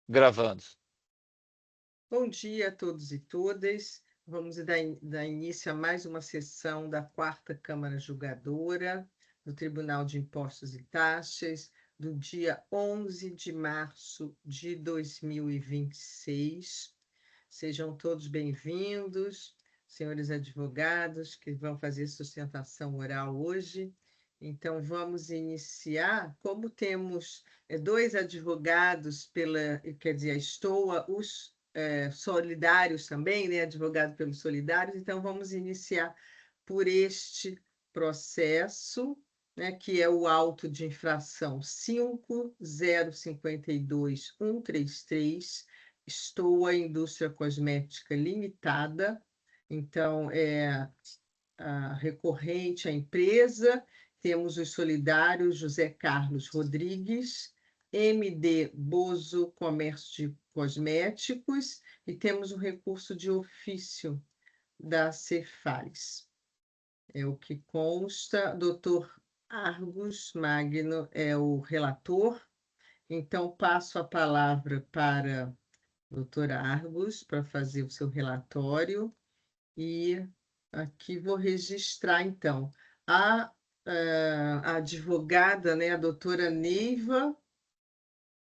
Gravando. Bom dia a todos e todas. Vamos dar início a mais uma sessão da 4ª Câmara Julgadora do Tribunal de Impostos e Taxas, do dia 11 de março de 2026. Sejam todos bem-vindos, senhores advogados que vão fazer sustentação oral hoje. Então, vamos iniciar. Como temos dois advogados quer dizer, a Stoa, os solidários também, né? Advogado pelos solidários, então vamos iniciar por este processo, né? Que é o auto de infração 5052133, Stoa Indústria Cosmética Limitada. Então, é a recorrente, a empresa, temos os solidários José Carlos Rodrigues, MD Bozo Comércio de Cosméticos, e temos o recurso de ofício da Cefaz. É o que consta. Doutor Argos Magno é o relator. Então, passo a palavra para a doutora Argos para fazer o seu relatório. E aqui vou registrar, então, a advogada, né, a doutora Neiva,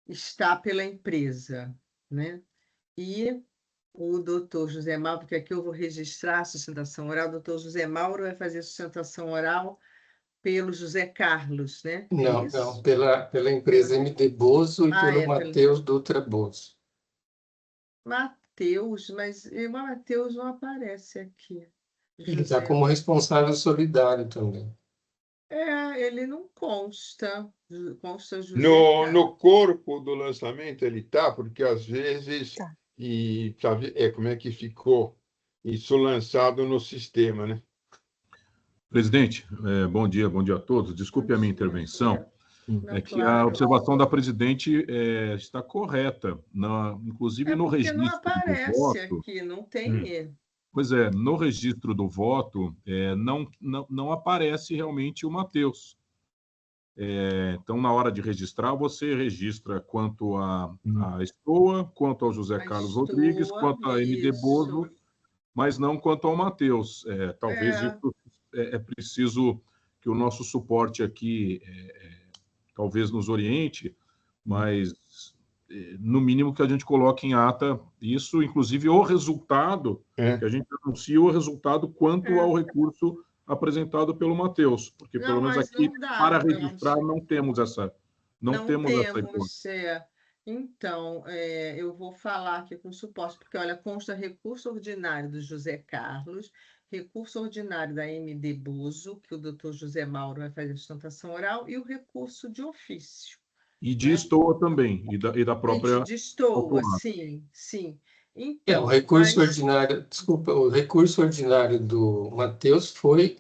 está pela empresa, né? E o doutor José Mauro, porque aqui eu vou registrar a sustentação oral, o doutor José Mauro vai fazer a sustentação oral pelo José Carlos, né? Não, pela empresa MD Bozo e pelo Matheus Dutra Bozo. Matheus, mas o Matheus não aparece aqui. Ele está como responsável solidário também. Ele não consta. Consta José no corpo do lançamento ele está, porque às vezes e como é que ficou isso lançado no sistema, né? Presidente, bom dia a todos. Desculpe a minha intervenção. Que a observação da presidente está correta, inclusive no registro do voto. Não aparece aqui, não tem. Pois é, no registro do voto não aparece realmente o Matheus. Então, na hora de registrar, você registra quanto a Stoa, quanto ao José Carlos Rodrigues, quanto a MD Bozo, mas não quanto ao Matheus. Talvez isso é preciso que o nosso suporte aqui talvez nos oriente, mas no mínimo que a gente coloque em ata isso, inclusive o resultado, que a gente anuncia o resultado quanto ao recurso apresentado pelo Matheus, porque pelo menos aqui, para registrar, não temos essa hipótese. Então, eu vou falar aqui com suporte, porque, olha, consta recurso ordinário do José Carlos, recurso ordinário da MD Bozo, que o doutor José Mauro vai fazer a sustentação oral, e o recurso de ofício. E de Stoa também, e da própria... De Stoa, sim. Então, o recurso ordinário, desculpa, o recurso ordinário do Matheus foi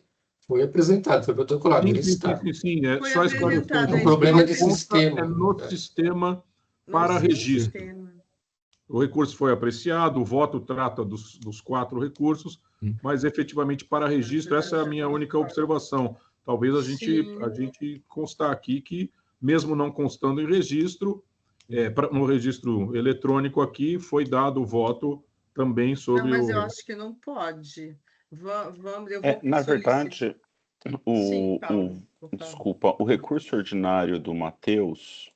apresentado, foi protocolado. Sim, só esclarecer. Um problema de sistema. No sistema para registro. O recurso foi apreciado, o voto trata dos 4 recursos, mas efetivamente para registro, essa é a minha única observação. Talvez a gente constar aqui que, mesmo não constando em registro, no registro eletrônico aqui, foi dado o voto também sobre mas eu acho que não pode. Na verdade, desculpa, o recurso ordinário do Matheus,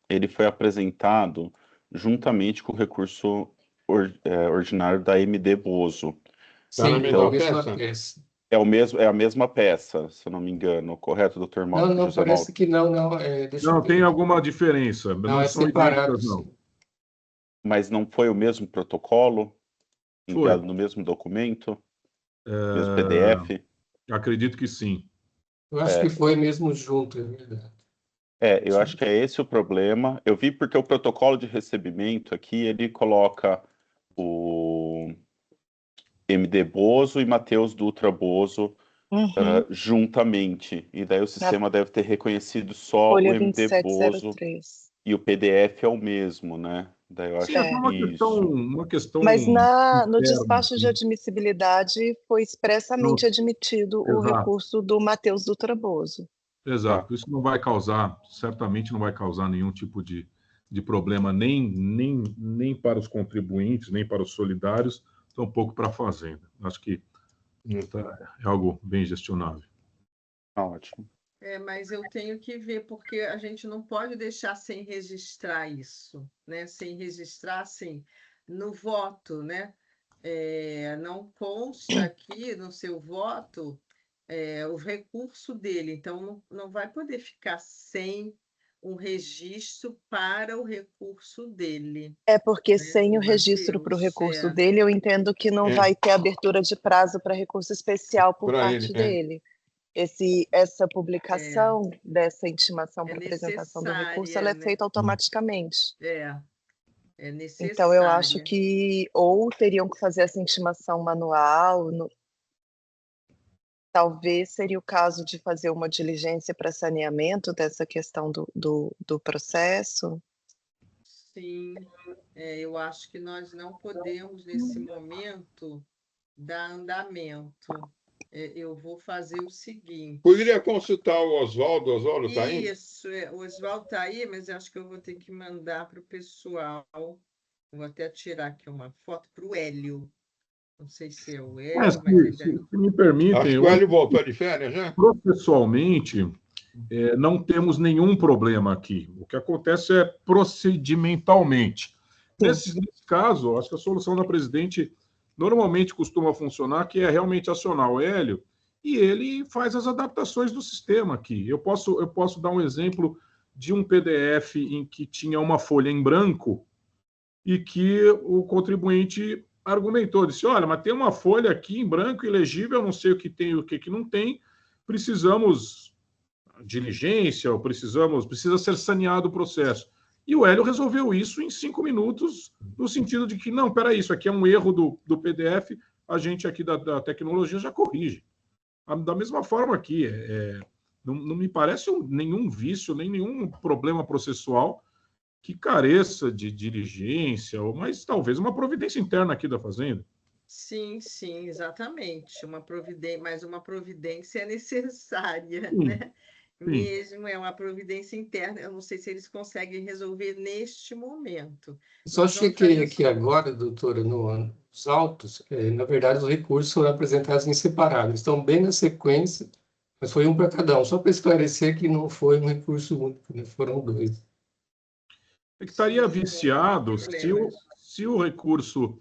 ele foi apresentado juntamente com o recurso ordinário da MD Bozo. Sim, então, peça. É a mesma peça, se eu não me engano, correto, doutor Mauro? Não, parece que não. Não, tem alguma diferença. Não são idênticas, não. Mas não foi o mesmo protocolo? Enviado no mesmo documento? Mesmo PDF? Acredito que sim. Eu acho que foi mesmo junto, é verdade. Eu acho que é esse o problema. Eu vi porque o protocolo de recebimento aqui, ele coloca o MD Bozo e Matheus Dutra Bozo juntamente. E daí o sistema deve ter reconhecido só o MD Bozo e o PDF é o mesmo, né? Daí eu acho que uma questão. Mas no despacho de admissibilidade foi expressamente admitido o recurso do Matheus Dutra Bozo. Exato. Isso não vai causar, certamente não vai causar nenhum tipo de problema nem para os contribuintes, nem para os solidários, tampouco para a Fazenda. Acho que é algo bem gestionável. Ótimo. Mas eu tenho que ver, porque a gente não pode deixar sem registrar isso, né? Sem registrar, assim, no voto, né? Não consta aqui no seu voto o recurso dele, então não vai poder ficar sem um registro para o recurso dele. É porque Né, sem o registro para o Matheus? recurso dele, eu entendo que não vai ter abertura de prazo para recurso especial por parte dele. Essa publicação dessa intimação para apresentação do recurso, ela é feita automaticamente. É necessária. Então, eu acho que ou teriam que fazer essa intimação manual, talvez seria o caso de fazer uma diligência para saneamento dessa questão do processo. Sim, eu acho que nós não podemos, nesse momento, dar andamento. Eu vou fazer o seguinte. Poderia consultar o Oswaldo. O Oswaldo está aí? Isso, o Oswaldo está aí, mas acho que eu vou ter que mandar para o pessoal. Vou até tirar aqui uma foto para o Hélio. Não sei se é o Hélio, mas ele Se me permitem, acho que o Hélio voltou de férias já. Processualmente, não temos nenhum problema aqui. O que acontece é procedimentalmente. Nesse caso, acho que a solução da presidente normalmente costuma funcionar, que é realmente acionar o Hélio, e ele faz as adaptações do sistema aqui. Eu posso dar um exemplo de um PDF em que tinha uma folha em branco e que o contribuinte argumentou, disse, olha, mas tem uma folha aqui em branco, ilegível, não sei o que tem e o que não tem, precisamos diligência, ou precisa ser saneado o processo. E o Hélio resolveu isso em 5 minutos, no sentido de que, não, peraí, isso aqui é um erro do PDF, a gente aqui da tecnologia já corrige. Da mesma forma aqui, não me parece nenhum vício, nem nenhum problema processual que careça de diligência, mas talvez uma providência interna aqui da Fazenda. Sim, exatamente. Mas uma providência é necessária, Sim, né? sim. Mesmo é uma providência interna. Eu não sei se eles conseguem resolver neste momento. Só chequei aqui agora, doutora, nos autos, na verdade, os recursos foram apresentados em separado, estão bem na sequência, mas foi um para cada um, só para esclarecer que não foi um recurso único, né? Foram 2. É que estaria viciado se o recurso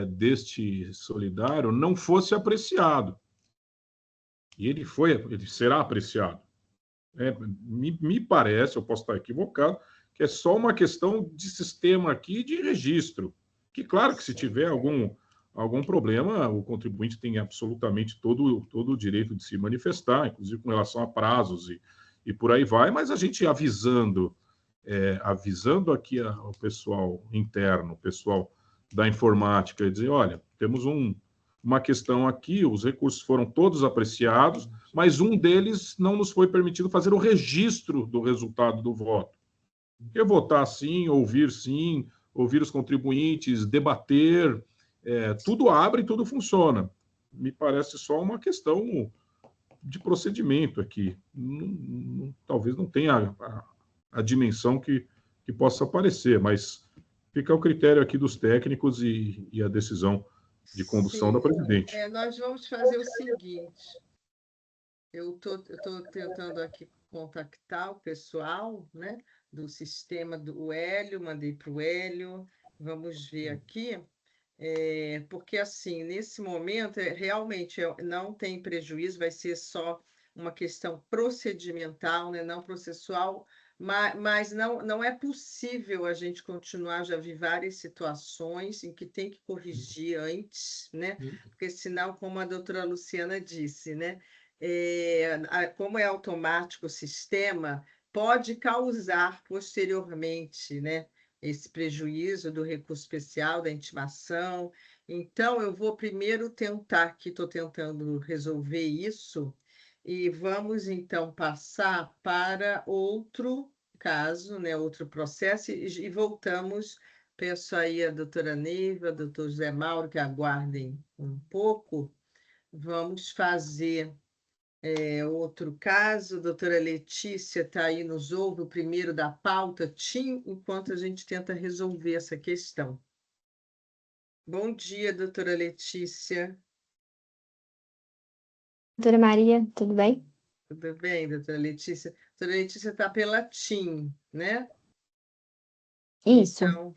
deste solidário não fosse apreciado. E ele será apreciado. Me parece, eu posso estar equivocado, que é só uma questão de sistema aqui de registro. Que, claro, que se tiver algum problema, o contribuinte tem absolutamente todo o direito de se manifestar, inclusive com relação a prazos e por aí vai, mas a gente avisando aqui ao pessoal interno, o pessoal da informática, e dizer, olha, temos uma questão aqui, os recursos foram todos apreciados, mas um deles não nos foi permitido fazer o registro do resultado do voto. Porque votar sim, ouvir os contribuintes, debater, tudo abre e tudo funciona. Me parece só uma questão de procedimento aqui. Talvez não tenha a dimensão que possa aparecer, mas fica ao critério aqui dos técnicos e a decisão de condução da presidente. Nós vamos fazer o seguinte, eu estou tentando aqui contactar o pessoal, né, do sistema do Hélio, mandei para o Hélio, vamos ver aqui, porque assim, nesse momento, realmente não tem prejuízo, vai ser só uma questão procedimental, né, não processual, mas não é possível a gente continuar. Já vi várias situações em que tem que corrigir antes, né? Porque senão, como a doutora Luciana disse, né? Como é automático o sistema, pode causar posteriormente, né, esse prejuízo do recurso especial, da intimação. Então, eu vou primeiro tentar, que estou tentando resolver isso, e vamos, então, passar para outro caso, né, outro processo, e voltamos. Peço aí a doutora Neiva, doutor José Mauro, que aguardem um pouco. Vamos fazer Outro caso, a doutora Letícia está aí, nos ouve, o primeiro da pauta, TIM, enquanto a gente tenta resolver essa questão. Bom dia, doutora Letícia. Doutora Maria, tudo bem? Tudo bem, doutora Letícia? Doutora Letícia está pela TIM, né? Isso. Então,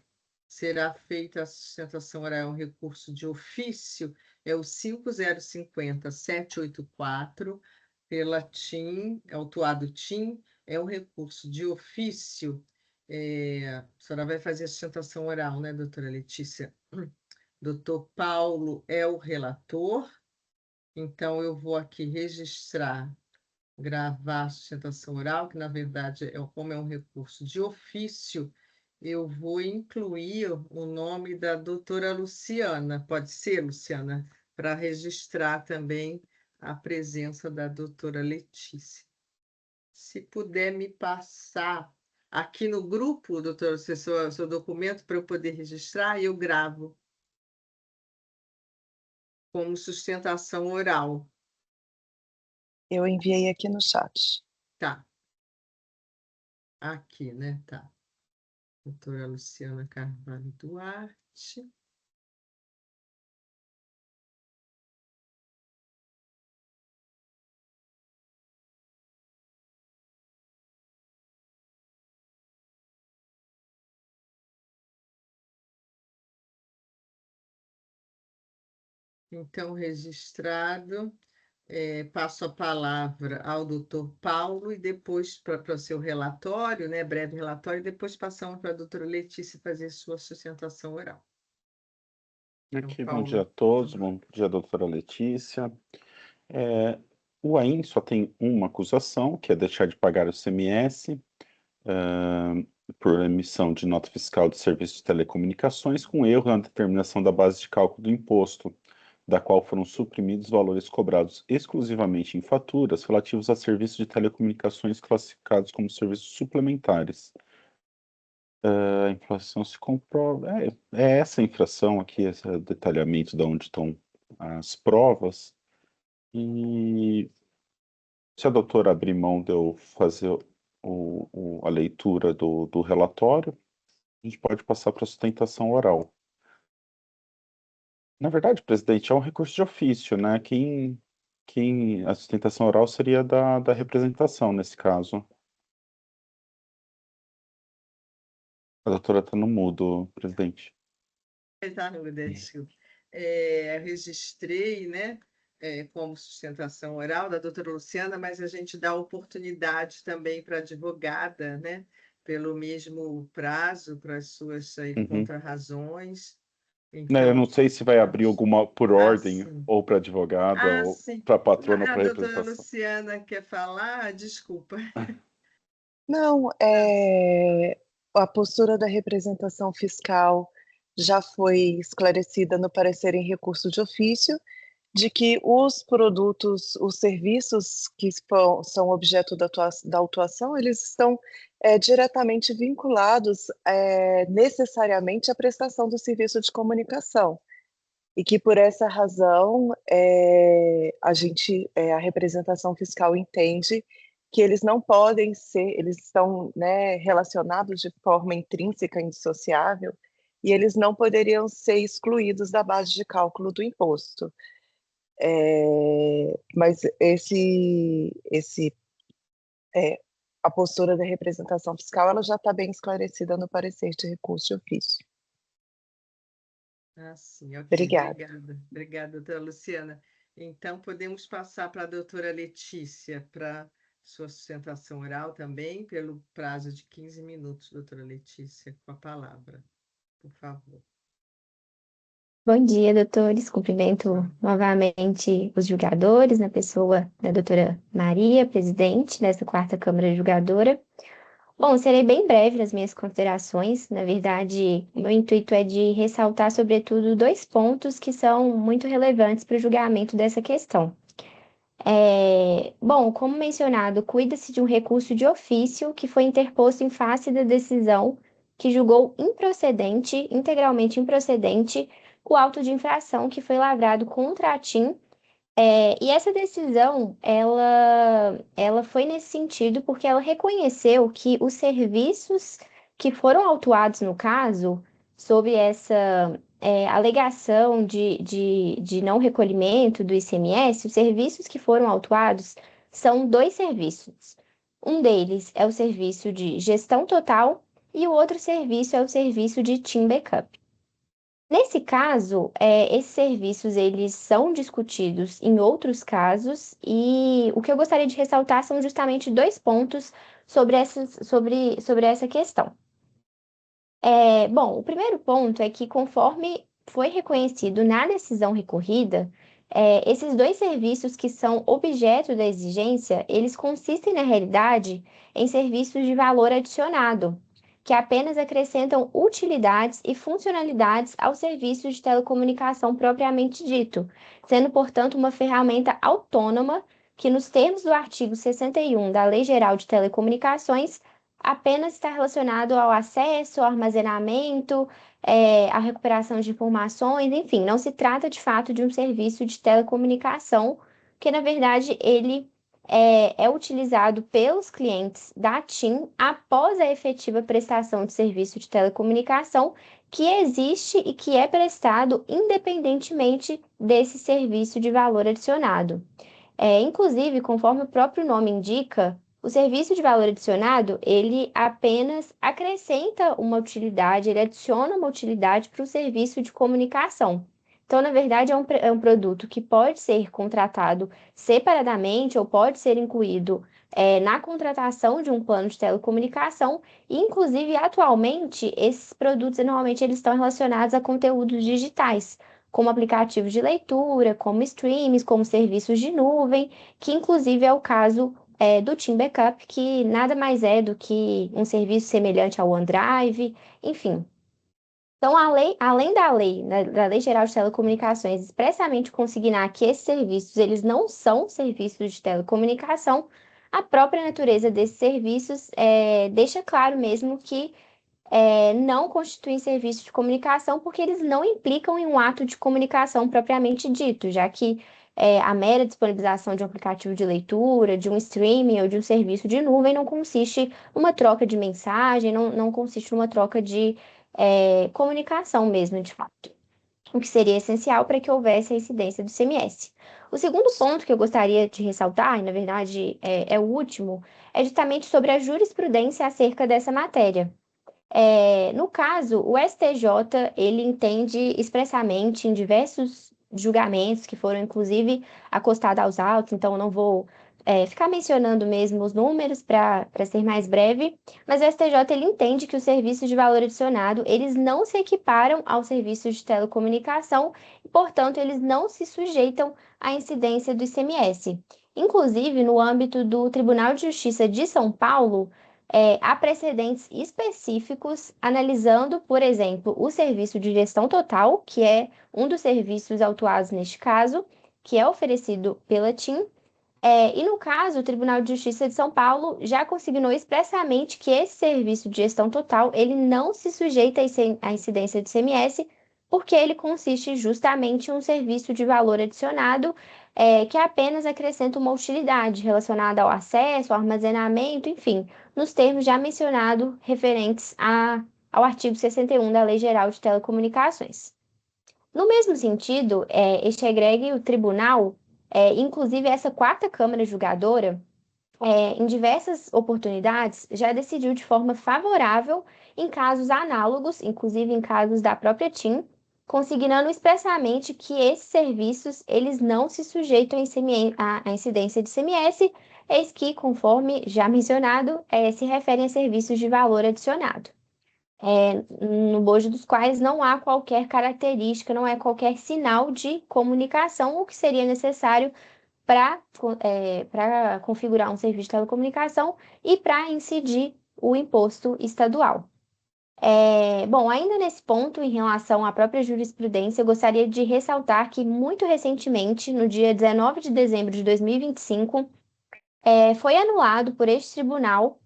será feita a sustentação oral, um recurso de ofício, é o 5050-784, pela TIM, autuado TIM, é um recurso de ofício. A senhora vai fazer a sustentação oral, né, doutora Letícia? Doutor Paulo é o relator, então eu vou aqui registrar, gravar a sustentação oral, que na verdade, como é um recurso de ofício, eu vou incluir o nome da doutora Luciana. Pode ser, Luciana? Para registrar também a presença da doutora Letícia. Se puder me passar aqui no grupo, doutora, seu documento para eu poder registrar, eu gravo como sustentação oral. Eu enviei aqui no chat. Tá. Aqui, né? Tá. Doutora Luciana Carvalho Duarte. Então, registrado, passo a palavra ao doutor Paulo e depois para o seu relatório, né, breve relatório, e depois passamos para a doutora Letícia fazer sua sustentação oral. Aqui, Então, bom dia a todos, bom dia, doutora Letícia. O AIN só tem uma acusação, que é deixar de pagar o ICMS por emissão de nota fiscal de serviço de telecomunicações com erro na determinação da base de cálculo do imposto, da qual foram suprimidos valores cobrados exclusivamente em faturas relativos a serviços de telecomunicações classificados como serviços suplementares. A inflação se comprova. É essa infração aqui, esse detalhamento de onde estão as provas. E se a doutora abrir mão de eu fazer a leitura do relatório, a gente pode passar para a sustentação oral. Na verdade, presidente, é um recurso de ofício, né? A sustentação oral seria da representação, nesse caso. A doutora está no mudo, presidente. Está no mudo, desculpe. Registrei, né, como sustentação oral da doutora Luciana, mas a gente dá oportunidade também para a advogada, né, pelo mesmo prazo, para as suas contrarrazões. Então, eu não sei se vai abrir alguma por ordem, sim. ou para advogada, ou Sim. para patrona, ou para A doutora representação. Luciana quer falar? Desculpa. Não, a postura da representação fiscal já foi esclarecida no parecer em recurso de ofício, de que os produtos, os serviços que são objeto da autuação, eles estão diretamente vinculados necessariamente à prestação do serviço de comunicação. E que, por essa razão, a representação fiscal entende que eles não podem ser, eles estão, né, relacionados de forma intrínseca, indissociável, e eles não poderiam ser excluídos da base de cálculo do imposto. Mas a postura da representação fiscal ela já está bem esclarecida no parecer de recurso de ofício. Sim, ok. Obrigada. Obrigada, doutora Luciana. Então, podemos passar para a doutora Letícia, para sua sustentação oral também, pelo prazo de 15 minutos, doutora Letícia, com a palavra, por favor. Bom dia, doutores. Cumprimento novamente os julgadores, na pessoa da doutora Maria, presidente dessa 4ª Câmara Julgadora. Bom, serei bem breve nas minhas considerações. Na verdade, o meu intuito é de ressaltar, sobretudo, 2 pontos que são muito relevantes para o julgamento dessa questão. Bom, como mencionado, cuida-se de um recurso de ofício que foi interposto em face da decisão que julgou improcedente, integralmente improcedente, o auto de infração que foi lavrado contra a TIM E essa decisão, ela foi nesse sentido porque ela reconheceu que os serviços que foram autuados no caso, sob essa alegação de não recolhimento do ICMS, os serviços que foram autuados são dois serviços. Um deles é o serviço de gestão total e o outro serviço é o serviço de team backup. Nesse caso, esses serviços eles são discutidos em outros casos e o que eu gostaria de ressaltar são justamente dois pontos sobre essa questão. Bom, o primeiro ponto é que conforme foi reconhecido na decisão recorrida, esses dois serviços que são objeto da exigência, eles consistem na realidade em serviços de valor adicionado, que apenas acrescentam utilidades e funcionalidades ao serviço de telecomunicação propriamente dito, sendo, portanto, uma ferramenta autônoma que, nos termos do artigo 61 da Lei Geral de Telecomunicações, apenas está relacionado ao acesso, ao armazenamento, à recuperação de informações, enfim, não se trata de fato de um serviço de telecomunicação, que na verdade ele é utilizado pelos clientes da TIM após a efetiva prestação de serviço de telecomunicação que existe e que é prestado independentemente desse serviço de valor adicionado. Inclusive, conforme o próprio nome indica, o serviço de valor adicionado, ele apenas acrescenta uma utilidade, ele adiciona uma utilidade para o serviço de comunicação. Então, na verdade, é um produto que pode ser contratado separadamente ou pode ser incluído na contratação de um plano de telecomunicação. E, inclusive, atualmente, esses produtos, normalmente, eles estão relacionados a conteúdos digitais, como aplicativos de leitura, como streams, como serviços de nuvem, que, inclusive, é o caso do Team Backup, que nada mais é do que um serviço semelhante ao OneDrive, enfim. Então, além da lei, né, da Lei Geral de Telecomunicações, expressamente consignar que esses serviços eles não são serviços de telecomunicação, a própria natureza desses serviços deixa claro mesmo que não constituem serviços de comunicação, porque eles não implicam em um ato de comunicação propriamente dito, já que a mera disponibilização de um aplicativo de leitura, de um streaming ou de um serviço de nuvem não consiste numa troca de mensagem, não consiste numa troca de comunicação mesmo, de fato, o que seria essencial para que houvesse a incidência do ICMS. O segundo ponto que eu gostaria de ressaltar, e na verdade é o último, é justamente sobre a jurisprudência acerca dessa matéria. No caso, o STJ, ele entende expressamente em diversos julgamentos que foram, inclusive, acostados aos autos, então eu não vou ficar mencionando mesmo os números para ser mais breve, mas o STJ, ele entende que os serviços de valor adicionado, eles não se equiparam aos serviços de telecomunicação e, portanto, eles não se sujeitam à incidência do ICMS. Inclusive, no âmbito do Tribunal de Justiça de São Paulo, há precedentes específicos analisando, por exemplo, o serviço de gestão total, que é um dos serviços autuados neste caso, que é oferecido pela TIM. E no caso, o Tribunal de Justiça de São Paulo já consignou expressamente que esse serviço de gestão total ele não se sujeita à incidência do ICMS, porque ele consiste justamente em um serviço de valor adicionado que apenas acrescenta uma utilidade relacionada ao acesso, ao armazenamento, enfim, nos termos já mencionados referentes ao artigo 61 da Lei Geral de Telecomunicações. No mesmo sentido, este egregue o tribunal, inclusive essa quarta Câmara julgadora, em diversas oportunidades, já decidiu de forma favorável em casos análogos, inclusive em casos da própria TIM, consignando expressamente que esses serviços eles não se sujeitam à incidência de ICMS, eis que, conforme já mencionado, se referem a serviços de valor adicionado. No bojo dos quais não há qualquer característica, não é qualquer sinal de comunicação, o que seria necessário para configurar um serviço de telecomunicação e para incidir o imposto estadual. Bom, ainda nesse ponto, em relação à própria jurisprudência, eu gostaria de ressaltar que, muito recentemente, no dia 19 de dezembro de 2025, foi anulado por este tribunal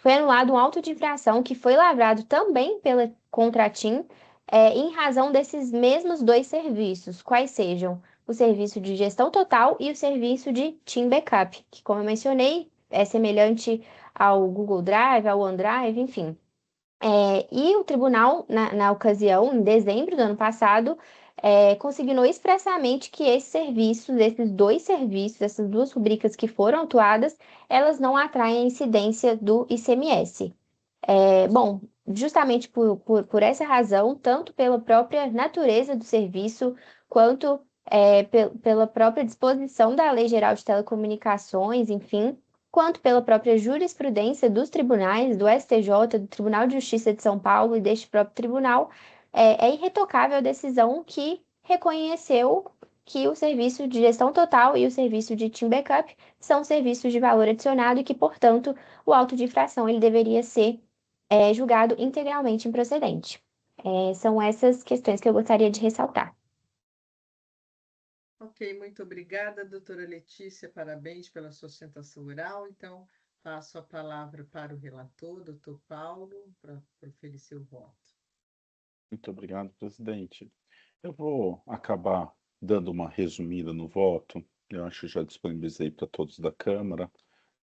foi anulado um auto de infração que foi lavrado também contra a TIM, em razão desses mesmos dois serviços, quais sejam o serviço de gestão total e o serviço de Team Backup, que, como eu mencionei, é semelhante ao Google Drive, ao OneDrive, enfim. E o tribunal, na ocasião, em dezembro do ano passado, consignou expressamente que esses dois serviços, essas duas rubricas que foram autuadas, elas não atraem a incidência do ICMS. Bom, justamente por essa razão, tanto pela própria natureza do serviço, quanto pela própria disposição da Lei Geral de Telecomunicações, enfim, quanto pela própria jurisprudência dos tribunais, do STJ, do Tribunal de Justiça de São Paulo e deste próprio tribunal, é irretocável a decisão que reconheceu que o serviço de gestão total e o serviço de Team Backup são serviços de valor adicionado e que, portanto, o auto de infração ele deveria ser julgado integralmente improcedente. São essas questões que eu gostaria de ressaltar. Ok, muito obrigada, doutora Letícia, parabéns pela sustentação oral. Então, passo a palavra para o relator, doutor Paulo, para proferir seu voto. Muito obrigado, presidente. Eu vou acabar dando uma resumida no voto. Eu acho que já disponibilizei para todos da Câmara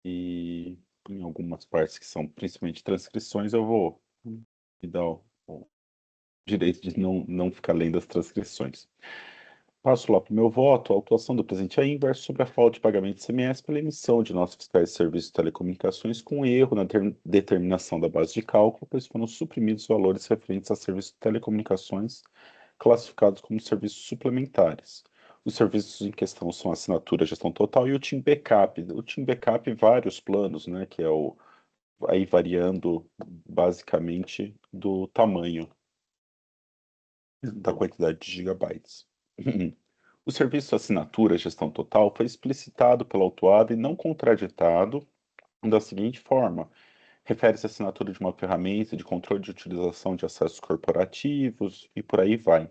e em algumas partes que são principalmente transcrições, eu vou me dar o direito de não ficar lendo as transcrições. Passo lá para o meu voto. A autuação do presente é inverso sobre a falta de pagamento de ICMS pela emissão de notas fiscais de serviços de telecomunicações com erro na determinação da base de cálculo, pois foram suprimidos valores referentes a serviços de telecomunicações classificados como serviços suplementares. Os serviços em questão são a assinatura, gestão total e o Team Backup. O Team Backup, vários planos, né, que é aí variando basicamente do tamanho da quantidade de gigabytes. O serviço de assinatura, gestão total, foi explicitado pela autuada e não contraditado da seguinte forma: refere-se à assinatura de uma ferramenta de controle de utilização de acessos corporativos e por aí vai.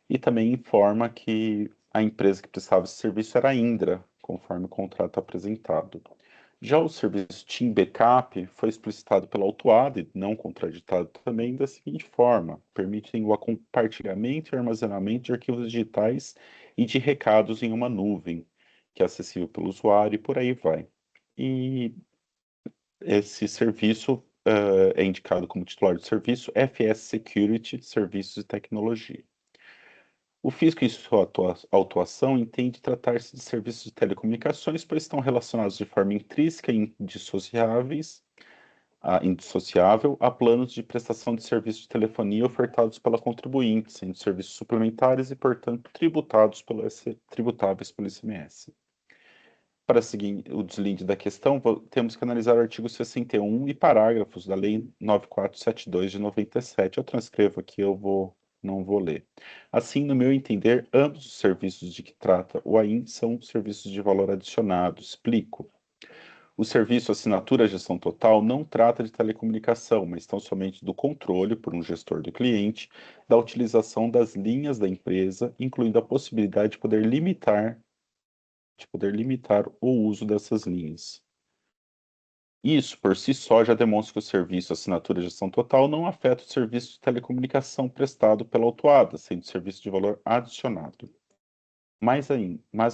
E também informa que a empresa que prestava esse serviço era a Indra, conforme o contrato apresentado. Já o serviço Team Backup foi explicitado pela autuada e não contraditado também da seguinte forma: permitem o compartilhamento e armazenamento de arquivos digitais e de recados em uma nuvem, que é acessível pelo usuário e por aí vai. E esse serviço é indicado como titular do serviço FS Security, Serviços e Tecnologia. O fisco, em sua autuação, entende tratar-se de serviços de telecomunicações, pois estão relacionados de forma intrínseca e indissociável a planos de prestação de serviços de telefonia ofertados pela contribuinte, sendo serviços suplementares e, portanto, tributáveis pelo ICMS. Para seguir o deslinde da questão, temos que analisar o artigo 61 e parágrafos da Lei 9472 de 97. Eu transcrevo aqui, não vou ler. Assim, no meu entender, ambos os serviços de que trata o AIM são serviços de valor adicionado. Explico. O serviço Assinatura Gestão Total não trata de telecomunicação, mas tão somente do controle, por um gestor do cliente, da utilização das linhas da empresa, incluindo a possibilidade de poder limitar o uso dessas linhas. Isso, por si só, já demonstra que o serviço Assinatura e Gestão Total não afeta o serviço de telecomunicação prestado pela autuada, sendo serviço de valor adicionado. Mas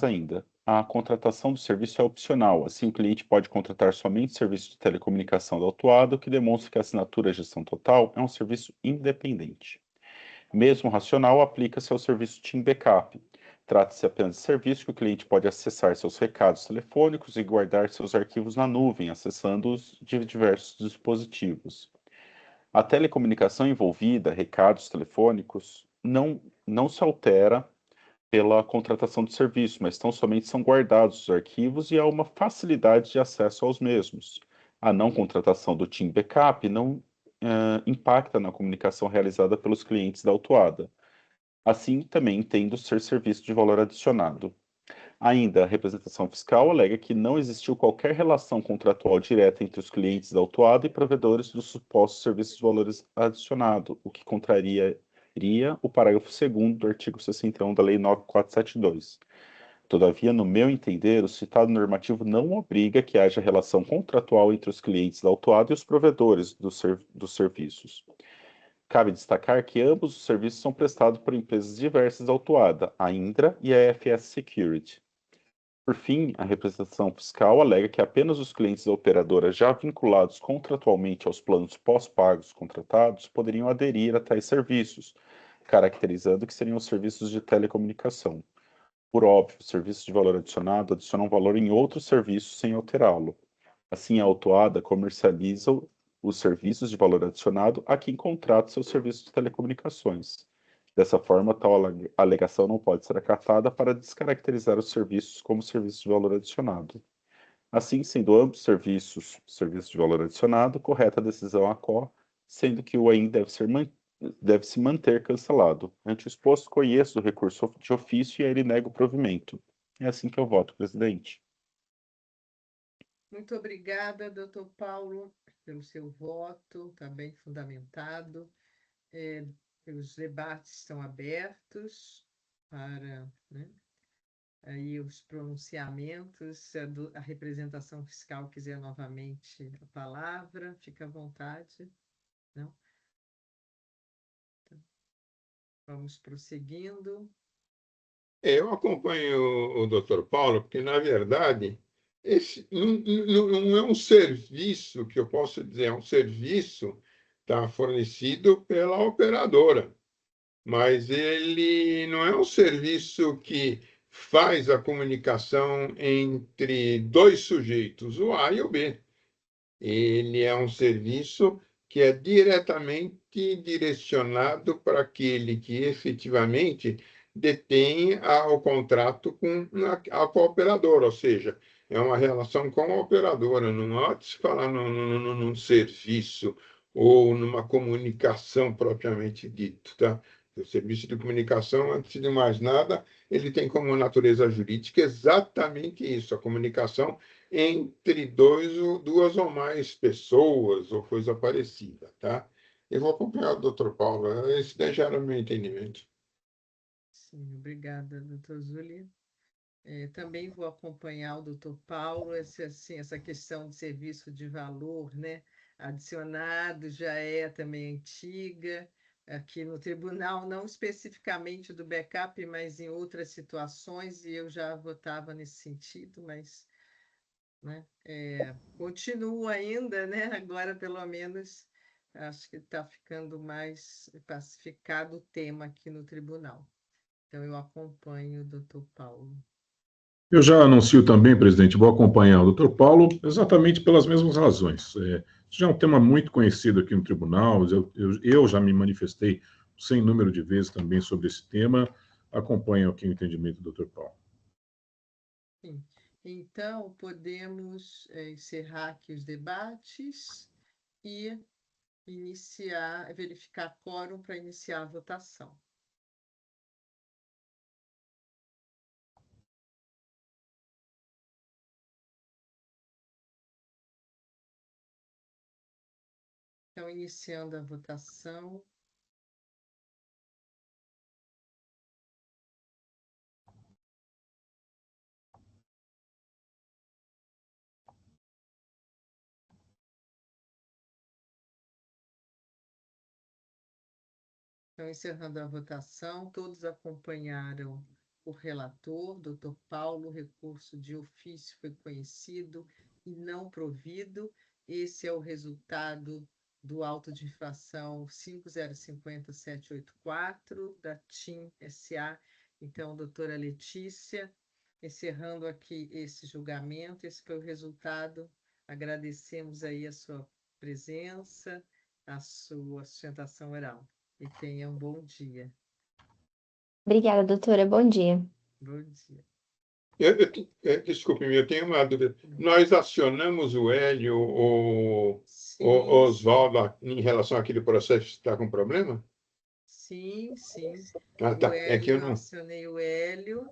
ainda, a contratação do serviço é opcional, assim o cliente pode contratar somente serviço de telecomunicação da autuada, o que demonstra que a Assinatura e Gestão Total é um serviço independente. Mesmo racional aplica-se ao serviço Team Backup. Trata-se apenas de serviço que o cliente pode acessar seus recados telefônicos e guardar seus arquivos na nuvem, acessando-os de diversos dispositivos. A telecomunicação envolvida, recados telefônicos, não se altera pela contratação de serviço, mas tão somente são guardados os arquivos e há uma facilidade de acesso aos mesmos. A não contratação do Team Backup não impacta na comunicação realizada pelos clientes da autuada. Assim, também entendo ser serviço de valor adicionado. Ainda, a representação fiscal alega que não existiu qualquer relação contratual direta entre os clientes da autuada e provedores dos supostos serviços de valor adicionado, o que contraria o parágrafo 2º do artigo 61 da Lei 9472. Todavia, no meu entender, o citado normativo não obriga que haja relação contratual entre os clientes da autuada e os provedores dos serviços. Cabe destacar que ambos os serviços são prestados por empresas diversas da autuada, a Indra e a FS Security. Por fim, a representação fiscal alega que apenas os clientes da operadora já vinculados contratualmente aos planos pós-pagos contratados poderiam aderir a tais serviços, caracterizando que seriam os serviços de telecomunicação. Por óbvio, os serviços de valor adicionado adicionam valor em outros serviços sem alterá-lo. Assim, a autuada comercializa os serviços de valor adicionado a quem contrata seus serviços de telecomunicações. Dessa forma, tal alegação não pode ser acatada para descaracterizar os serviços como serviços de valor adicionado. Assim, sendo ambos serviços de valor adicionado, correta a decisão ACO, sendo que o AIM deve se manter cancelado. Ante o exposto, conheço o recurso de ofício e a ele nego o provimento. É assim que eu voto, presidente. Muito obrigada, doutor Paulo, pelo seu voto, está bem fundamentado. Os debates estão abertos para, né, aí os pronunciamentos. Se a representação fiscal quiser novamente a palavra, fica à vontade. Não? Então, vamos prosseguindo. Eu acompanho o doutor Paulo, porque, na verdade, esse não é um serviço que eu posso dizer, é um serviço fornecido pela operadora, mas ele não é um serviço que faz a comunicação entre dois sujeitos, o A e o B. Ele é um serviço que é diretamente direcionado para aquele que efetivamente detém o contrato com a cooperadora, ou seja, é uma relação com a operadora, não há de se falar num serviço ou numa comunicação propriamente dito, tá? O serviço de comunicação, antes de mais nada, ele tem como natureza jurídica exatamente isso, a comunicação entre duas ou mais pessoas ou coisa parecida, tá? Eu vou acompanhar o doutor Paulo, esse daí já era o meu entendimento. Sim, obrigada, doutor Zuli. Também vou acompanhar o doutor Paulo, essa questão de serviço de valor, né, adicionado já é também antiga, aqui no tribunal, não especificamente do backup, mas em outras situações, e eu já votava nesse sentido, mas, né, continuo ainda, né, agora pelo menos acho que está ficando mais pacificado o tema aqui no tribunal. Então, eu acompanho o doutor Paulo. Eu já anuncio também, presidente, vou acompanhar o doutor Paulo exatamente pelas mesmas razões. Isso já é um tema muito conhecido aqui no tribunal, eu já me manifestei sem número de vezes também sobre esse tema, acompanho aqui o entendimento do doutor Paulo. Sim. Então, podemos encerrar aqui os debates e verificar quórum para iniciar a votação. Então, iniciando a votação. Então, encerrando a votação, todos acompanharam o relator, doutor Paulo, o recurso de ofício foi conhecido e não provido. Esse é o resultado do auto de infração 5050-784, da TIM SA. Então, doutora Letícia, encerrando aqui esse julgamento, esse foi o resultado. Agradecemos aí a sua presença, a sua sustentação oral. E tenha um bom dia. Obrigada, doutora. Bom dia. Bom dia. Desculpe-me, eu tenho uma dúvida. Nós acionamos o Hélio ou Sim, o Oswaldo em relação àquele processo que está com problema? sim. Ah, tá. O É que eu Hélio, não... acionei o Hélio.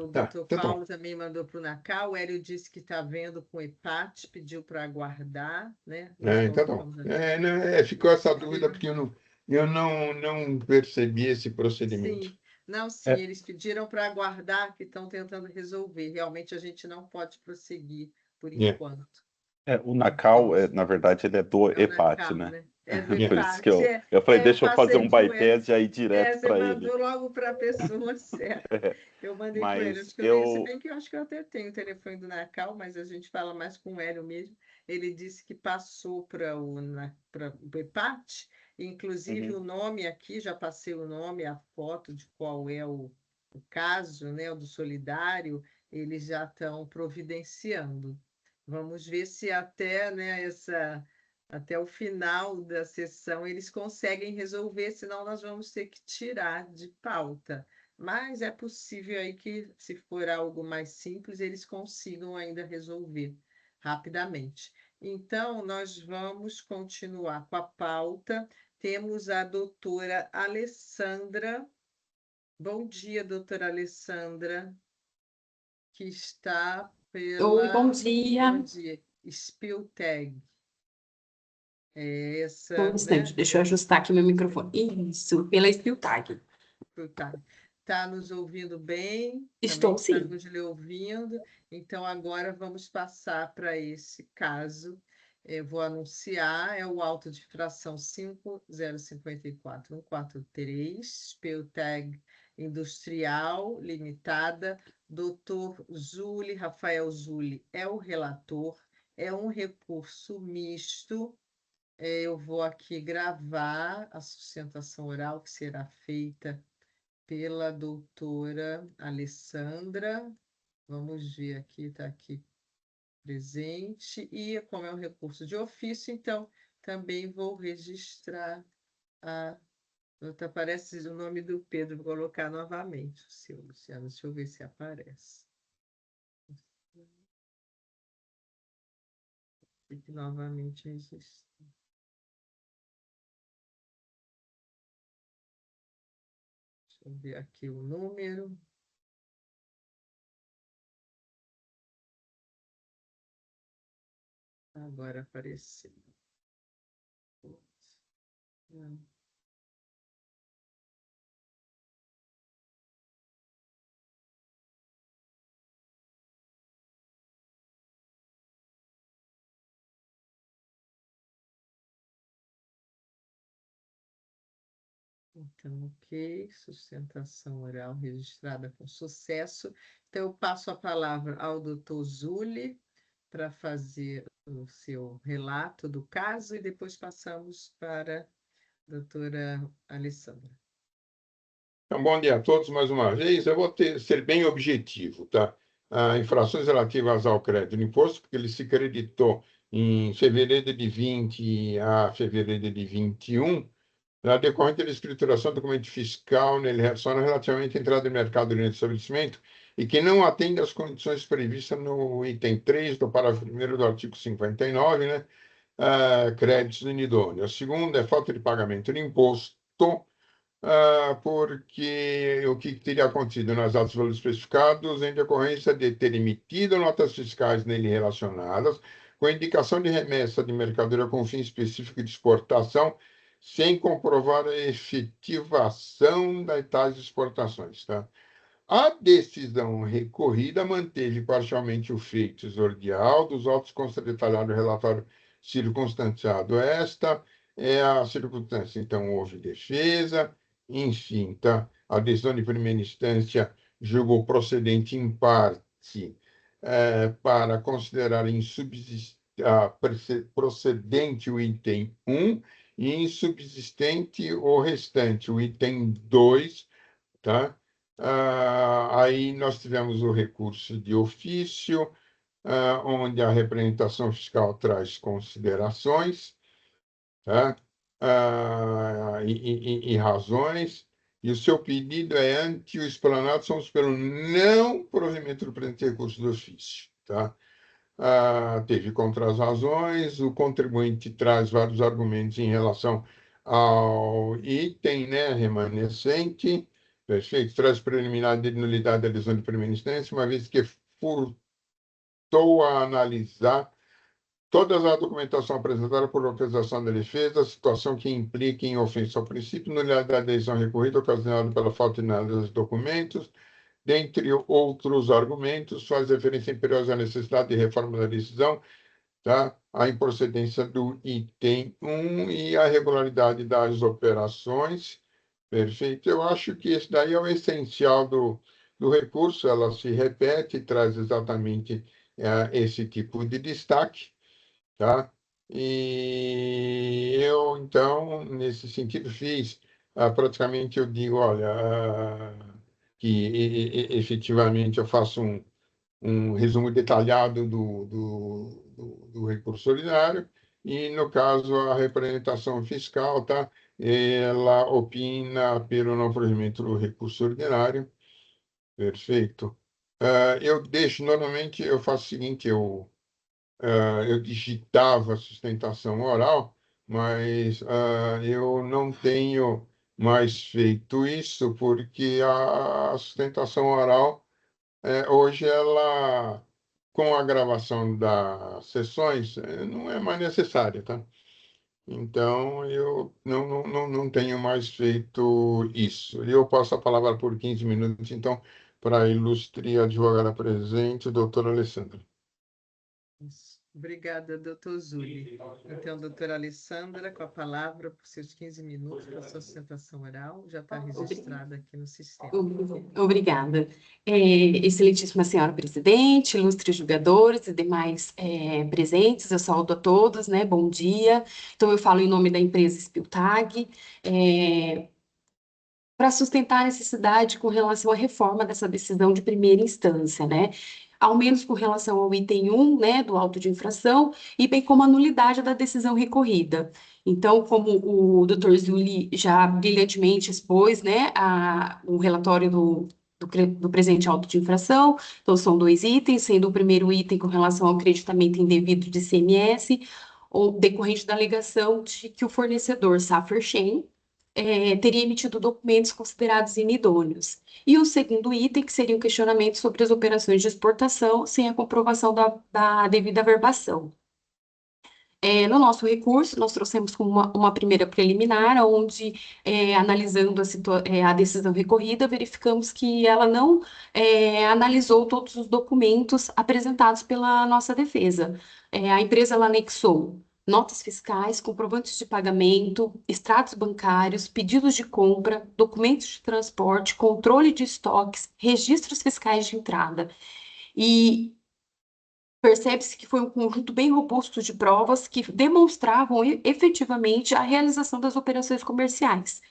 O Tá, doutor tá Paulo bom. também mandou para o NACAL. O Hélio disse que está vendo com EPAT, pediu para aguardar, né? Nós Tá bom. colocamos Ficou essa dúvida porque eu não percebi esse procedimento. Sim, não, sim, eles pediram para aguardar, que estão tentando resolver. Realmente a gente não pode prosseguir por enquanto. O NACAL, na verdade, ele é do EPAT, NACAL, né? É do Por isso EPAT. que eu falei, deixa eu fazer um passei com bypass e aí direto você para ele. mandou logo para a pessoa certa. Eu mandei para ele. Mas Se bem que eu acho que eu até tenho o telefone do NACAL, mas a gente fala mais com o Hélio mesmo. Ele disse que passou para o EPAT, inclusive o nome aqui, já passei o nome, a foto de qual é o caso, né, o do solidário, eles já estão providenciando. Vamos ver se até, né, até o final da sessão eles conseguem resolver, senão nós vamos ter que tirar de pauta. Mas é possível aí que, se for algo mais simples, eles consigam ainda resolver rapidamente. Então, nós vamos continuar com a pauta. Temos a doutora Alessandra. Bom dia, doutora Alessandra, que está pela... Oi, bom dia. Bom dia. Spiltag. Um instante, deixa eu ajustar aqui meu microfone. Isso, pela Spiltag. Está nos ouvindo bem? Estou, sim. Estamos lhe ouvindo. Então, agora vamos passar para esse caso. Eu vou anunciar, é o auto de infração 5054143, Spiltag Industrial Limitada. Dr. Rafael Zuli é o relator, é um recurso misto. Eu vou aqui gravar a sustentação oral que será feita pela doutora Alessandra. Vamos ver aqui, está aqui presente. E como é um recurso de ofício, então também vou registrar a... Aparece o nome do Pedro, vou colocar novamente o seu, Luciano. Deixa eu ver se aparece. Tem que novamente registrar. Deixa eu ver aqui o número. Agora apareceu. Então, ok, sustentação oral registrada com sucesso. Então, eu passo a palavra ao doutor Zuli para fazer o seu relato do caso e depois passamos para a doutora Alessandra. Então, bom dia a todos mais uma vez. Eu vou ser bem objetivo, tá? Infrações relativas ao crédito do imposto, porque ele se creditou em fevereiro de 20 a fevereiro de 21, na decorrente da escrituração do documento fiscal só relativamente à entrada no mercado durante o estabelecimento e que não atende às condições previstas no item 3 do parágrafo 1º do artigo 59, né? Créditos inidôneos. A segunda é falta de pagamento de imposto, porque o que teria acontecido nas atos valores especificados em decorrência de ter emitido notas fiscais nele relacionadas com indicação de remessa de mercadoria com fim específico de exportação sem comprovar a efetivação das tais exportações, tá? A decisão recorrida manteve parcialmente o feito exordial dos autos consta detalhado no relatório circunstanciado. Esta é a circunstância. Então, houve defesa, enfim, tá? A decisão de primeira instância julgou procedente em parte para considerar procedente o item 1 e insubsistente o restante, o item 2, tá? Aí nós tivemos o recurso de ofício, onde a representação fiscal traz considerações, tá? E razões, e o seu pedido é ante o explanado, somos pelo não provimento do presente recurso do ofício, tá? Teve contra as razões, o contribuinte traz vários argumentos em relação ao item, né, remanescente, perfeito, traz preliminar de nulidade da decisão de primeira instância, uma vez que furtou a analisar toda a documentação apresentada por autorização da defesa, situação que implique em ofensa ao princípio, nulidade da decisão recorrida ocasionada pela falta de análise dos documentos, dentre outros argumentos, faz referência imperiosa à necessidade de reforma da decisão, tá? A improcedência do item 1 e a regularidade das operações. Perfeito. Eu acho que esse daí é o essencial do recurso, ela se repete, traz exatamente esse tipo de destaque, tá? E eu, então, nesse sentido, fiz, praticamente eu digo, olha, que efetivamente eu faço um resumo detalhado do recurso ordinário, e, no caso, a representação fiscal, tá? Ela opina pelo não provimento do recurso ordinário. Perfeito. Normalmente, eu faço o seguinte, eu digitava a sustentação oral, mas eu não tenho mais feito isso, porque a sustentação oral, hoje, ela, com a gravação das sessões, não é mais necessária, tá? Então, eu não tenho mais feito isso. E eu passo a palavra por 15 minutos, então, para a ilustre advogada presente, doutora Alessandra. Isso. Obrigada, doutor Zuli. Então, doutora Alessandra, com a palavra por seus 15 minutos para a sua sustentação oral, já está registrada aqui no sistema. Obrigada. Excelentíssima senhora presidente, ilustres julgadores e demais presentes, eu saúdo a todos, né? Bom dia. Então, eu falo em nome da empresa Spiltag, para sustentar a necessidade com relação à reforma dessa decisão de primeira instância, né? Ao menos com relação ao item 1, né, do auto de infração, e bem como a nulidade da decisão recorrida. Então, como o doutor Zuli já brilhantemente expôs, né, o relatório do presente auto de infração, então são 2 itens, sendo o primeiro item com relação ao creditamento indevido de ICMS, ou decorrente da alegação de que o fornecedor Saferchain teria emitido documentos considerados inidôneos. E o segundo item, que seria o questionamento sobre as operações de exportação sem a comprovação da devida averbação. No nosso recurso, nós trouxemos como uma primeira preliminar, onde, analisando a decisão recorrida, verificamos que ela não analisou todos os documentos apresentados pela nossa defesa. A empresa ela anexou notas fiscais, comprovantes de pagamento, extratos bancários, pedidos de compra, documentos de transporte, controle de estoques, registros fiscais de entrada. E percebe-se que foi um conjunto bem robusto de provas que demonstravam efetivamente a realização das operações comerciais.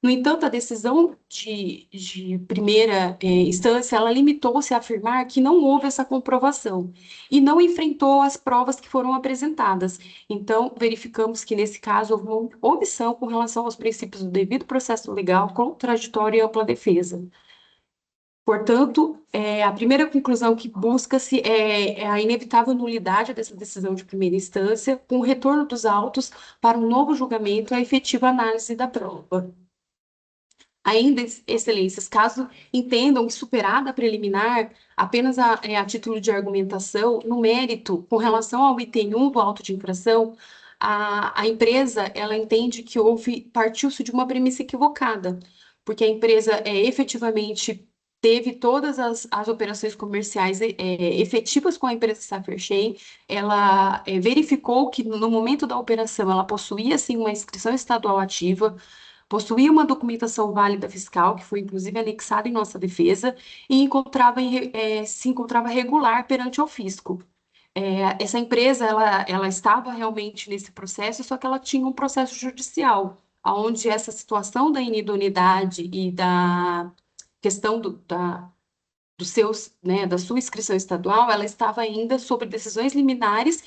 No entanto, a decisão de primeira instância, ela limitou-se a afirmar que não houve essa comprovação e não enfrentou as provas que foram apresentadas. Então, verificamos que, nesse caso, houve uma omissão com relação aos princípios do devido processo legal, contraditório e ampla defesa. Portanto, a primeira conclusão que busca-se é a inevitável nulidade dessa decisão de primeira instância, com o retorno dos autos para um novo julgamento e a efetiva análise da prova. Ainda, excelências, caso entendam que superada a preliminar, apenas a título de argumentação, no mérito, com relação ao item 1 do auto de infração, a empresa, ela entende que partiu-se de uma premissa equivocada, porque a empresa efetivamente teve todas as operações comerciais efetivas com a empresa Saferchain, ela verificou que no momento da operação ela possuía, sim, uma inscrição estadual ativa, possuía uma documentação válida fiscal, que foi inclusive anexada em nossa defesa, e se encontrava regular perante o fisco. Essa empresa, ela estava realmente nesse processo, só que ela tinha um processo judicial, onde essa situação da inidoneidade e da questão da sua inscrição estadual, ela estava ainda sob decisões liminares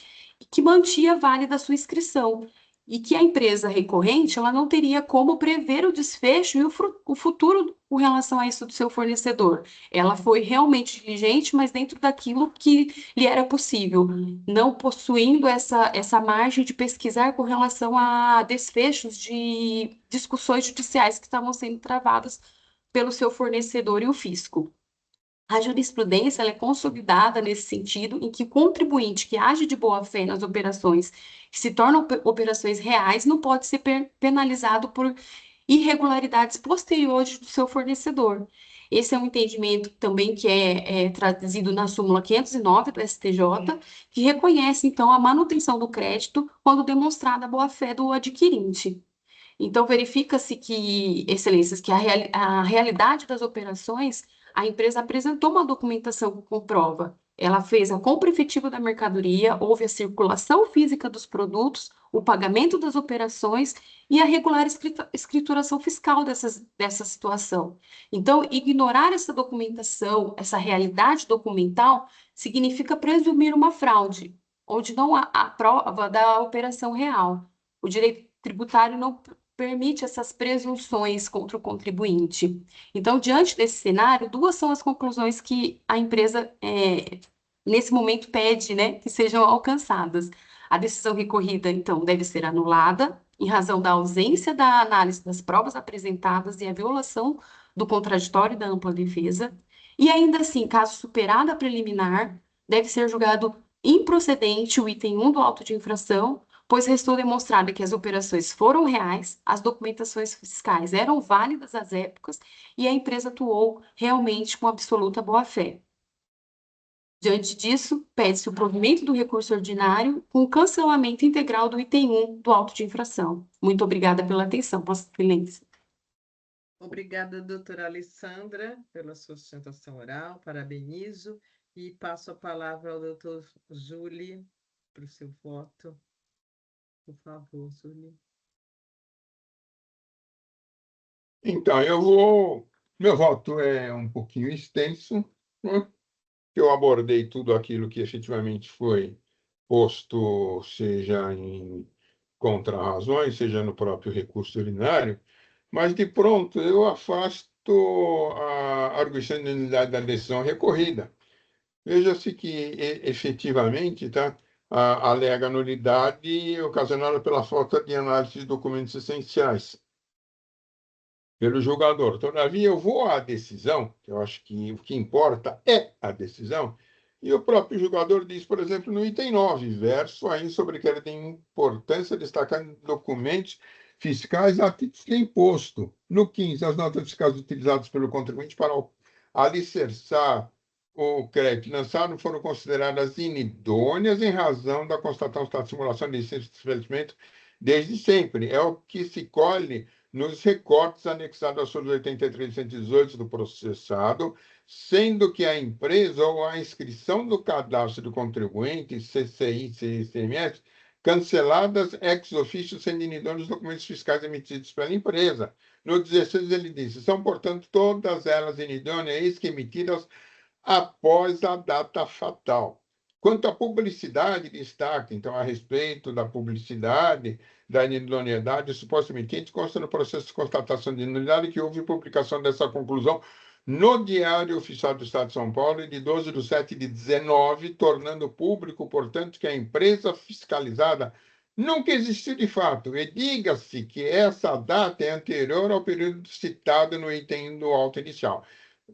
que mantinha válida a sua inscrição, e que a empresa recorrente ela não teria como prever o desfecho e o futuro com relação a isso do seu fornecedor. Ela foi realmente diligente, mas dentro daquilo que lhe era possível, não possuindo essa margem de pesquisar com relação a desfechos de discussões judiciais que estavam sendo travadas pelo seu fornecedor e o fisco. A jurisprudência ela é consolidada nesse sentido, em que o contribuinte que age de boa-fé nas operações que se tornam operações reais não pode ser penalizado por irregularidades posteriores do seu fornecedor. Esse é um entendimento também que é traduzido na súmula 509 do STJ, que reconhece, então, a manutenção do crédito quando demonstrada a boa-fé do adquirente. Então, verifica-se que, excelências, que a realidade das operações, a empresa apresentou uma documentação que comprova. Ela fez a compra efetiva da mercadoria, houve a circulação física dos produtos, o pagamento das operações e a regular escrituração fiscal dessa situação. Então, ignorar essa documentação, essa realidade documental, significa presumir uma fraude, onde não há a prova da operação real. O direito tributário não permite essas presunções contra o contribuinte. Então, diante desse cenário, duas são as conclusões que a empresa, nesse momento, pede, né, que sejam alcançadas. A decisão recorrida, então, deve ser anulada, em razão da ausência da análise das provas apresentadas e a violação do contraditório e da ampla defesa. E ainda assim, caso superada a preliminar, deve ser julgado improcedente o item 1 do auto de infração, pois restou demonstrado que as operações foram reais, as documentações fiscais eram válidas às épocas e a empresa atuou realmente com absoluta boa-fé. Diante disso, pede-se o provimento do recurso ordinário com o cancelamento integral do item 1 do auto de infração. Muito obrigada pela atenção. Vossa Excelência. Obrigada, doutora Alessandra, pela sua sustentação oral. Parabenizo e passo a palavra ao doutor Júlio para o seu voto. Por favor, Júlio. Então, meu voto é um pouquinho extenso, né? Eu abordei tudo aquilo que efetivamente foi posto, seja em contra-razões, seja no próprio recurso ordinário, mas de pronto eu afasto a arguição de nulidade da decisão recorrida. Veja-se que efetivamente, tá, alega nulidade ocasionada pela falta de análise de documentos essenciais pelo julgador. Todavia, eu vou à decisão, que eu acho que o que importa é a decisão, e o próprio julgador diz, por exemplo, no item 9, verso aí sobre que ele tem importância destacar documentos fiscais a título de imposto. No 15, as notas fiscais utilizadas pelo contribuinte para alicerçar o crédito financiado foram consideradas inidôneas em razão da constatação da simulação de estabelecimento desde sempre. É o que se colhe nos recortes anexados às súmulas 83 e 118 do processado, sendo que a empresa ou a inscrição do cadastro do contribuinte, CCI e ICMS, canceladas ex officio sendo inidôneos os documentos fiscais emitidos pela empresa. No 16, ele disse, são, portanto, todas elas inidôneas, eis que emitidas após a data fatal. Quanto à publicidade, destaca, então, a respeito da publicidade, da inidoneidade, o suposto emitente consta no processo de constatação de nulidade que houve publicação dessa conclusão no Diário Oficial do Estado de São Paulo de 12/7/19, tornando público, portanto, que a empresa fiscalizada nunca existiu de fato. E diga-se que essa data é anterior ao período citado no item do auto inicial.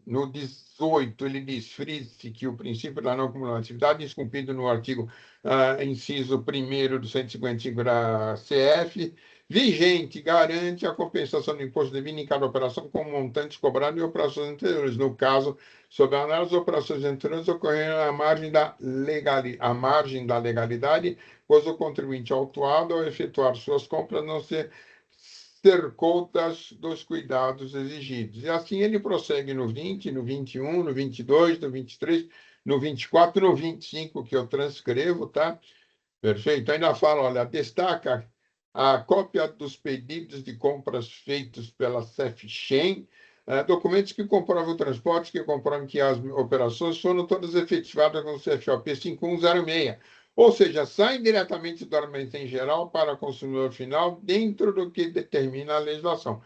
No 18, ele diz, frise que o princípio da não cumulatividade, descumprido no artigo inciso 1º do 155 da CF, vigente, garante a compensação do imposto devido em cada operação com montante cobrado em operações anteriores. No caso, sob a análise, as operações anteriores ocorreram à margem da legalidade, pois o contribuinte autuado, ao efetuar suas compras, não se cercou dos cuidados exigidos. E assim ele prossegue no 20, no 21, no 22, no 23, no 24, no 25, que eu transcrevo, tá? Perfeito. Ainda fala, olha, destaca a cópia dos pedidos de compras feitos pela CEFCHEM, documentos que comprovam o transporte, que comprovam que as operações foram todas efetivadas no CFOP 5106. Ou seja, saem diretamente do armazém geral para o consumidor final dentro do que determina a legislação.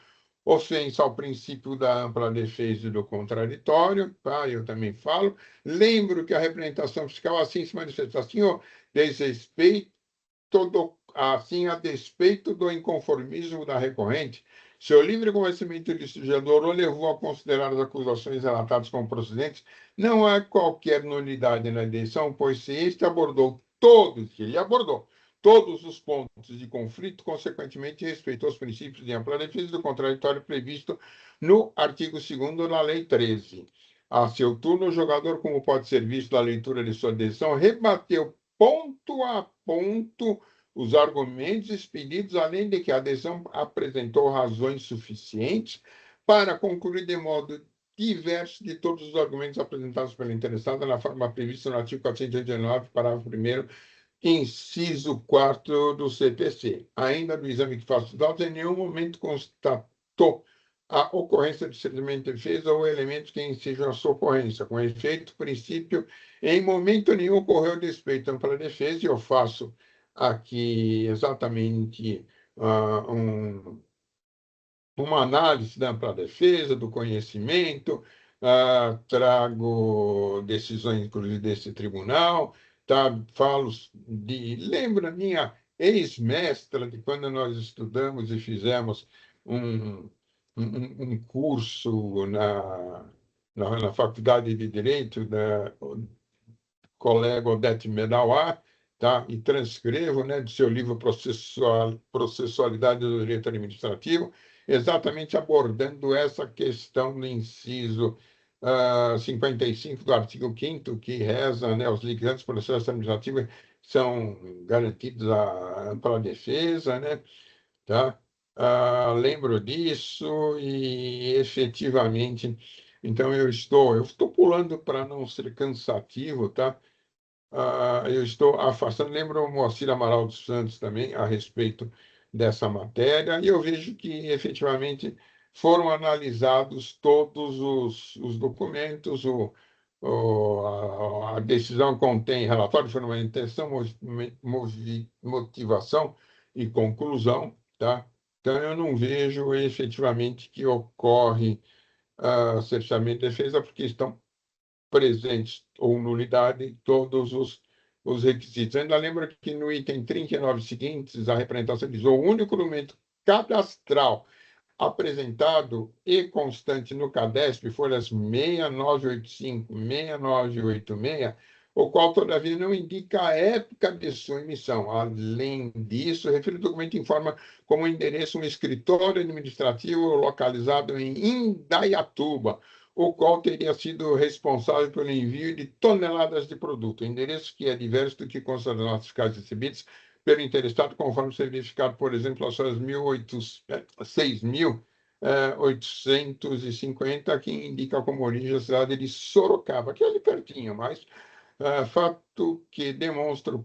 Ofensa ao princípio da ampla defesa e do contraditório, tá? Eu também falo. Lembro que a representação fiscal assim se manifesta assim, a despeito do inconformismo da recorrente, seu livre conhecimento do legislador o levou a considerar as acusações relatadas como procedentes, não há qualquer nulidade na eleição, pois se este abordou todos, que ele abordou, todos os pontos de conflito, consequentemente, respeitou os princípios de ampla defesa do contraditório previsto no artigo 2º da Lei 13. A seu turno, o jogador, como pode ser visto da leitura de sua decisão, rebateu ponto a ponto os argumentos expedidos, além de que a decisão apresentou razões suficientes para concluir de modo diverso de todos os argumentos apresentados pela interessada na forma prevista no artigo 489, parágrafo 1º, inciso 4º do CPC. Ainda no exame que faço dos autos, em nenhum momento constatou a ocorrência de procedimento de defesa ou elementos que incijam a sua ocorrência. Com efeito, princípio, em momento nenhum ocorreu despeito ampla defesa, e eu faço aqui exatamente uma análise da ampla defesa, do conhecimento, trago decisões, inclusive, desse tribunal, tá? Lembra minha ex-mestra de quando nós estudamos e fizemos um curso na Faculdade de Direito da colega Odete Medawar, tá? E transcrevo, né, do seu livro Processualidade do Direito Administrativo, exatamente abordando essa questão do inciso 55 do artigo 5º, que reza, né, os litigantes processos administrativos são garantidos à ampla defesa, né? Tá? Lembro disso e, efetivamente, então eu estou pulando para não ser cansativo, tá? Eu estou afastando, lembro o Moacir Amaral dos Santos também a respeito dessa matéria, e eu vejo que, efetivamente, foram analisados todos os documentos, a decisão contém relatório de fundamentação, motivação e conclusão, tá? Então, eu não vejo efetivamente que ocorre cerceamento de defesa, porque estão presentes ou nulidade todos os requisitos. Ainda lembro que no item 39 seguintes, a representação diz: o único documento cadastral apresentado e constante no CADESP, folhas 6985, 6986, o qual, todavia, não indica a época de sua emissão. Além disso, refiro o documento informa como endereço um escritório administrativo localizado em Indaiatuba, o qual teria sido responsável pelo envio de toneladas de produto, endereço que é diverso do que consta das notas fiscais recebidas pelo interessado, conforme ser verificado, por exemplo, as suas 6.850, que indica como origem a cidade de Sorocaba, que é ali pertinho, mas fato que demonstra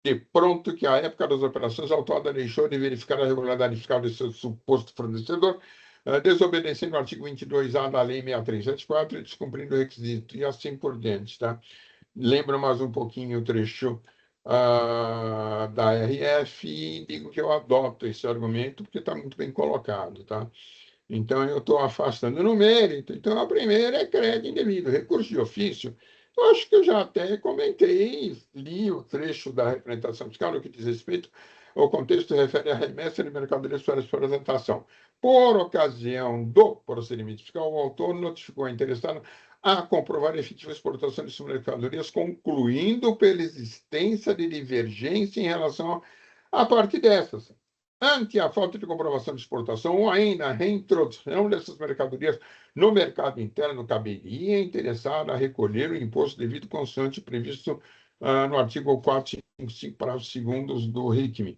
de pronto que, à época das operações, a autuada deixou de verificar a regularidade fiscal de seu suposto fornecedor, desobedecendo o artigo 22A da Lei 6374 e descumprindo o requisito, e assim por diante. Tá? Lembro mais um pouquinho o trecho da RF e digo que eu adoto esse argumento porque está muito bem colocado. Tá? Então, eu estou afastando no mérito. Então, a primeira é crédito indevido, recurso de ofício. Eu acho que eu já até comentei, li o trecho da representação fiscal no que diz respeito ao contexto refere à remessa de mercadorias para apresentação. Por ocasião do procedimento fiscal, o autor notificou a interessada a comprovar a efetiva exportação de suas mercadorias, concluindo pela existência de divergência em relação à parte dessas. Ante a falta de comprovação de exportação ou ainda a reintrodução dessas mercadorias no mercado interno, caberia interessada a recolher o imposto devido constante previsto no artigo 455, parágrafo 2º do RICM,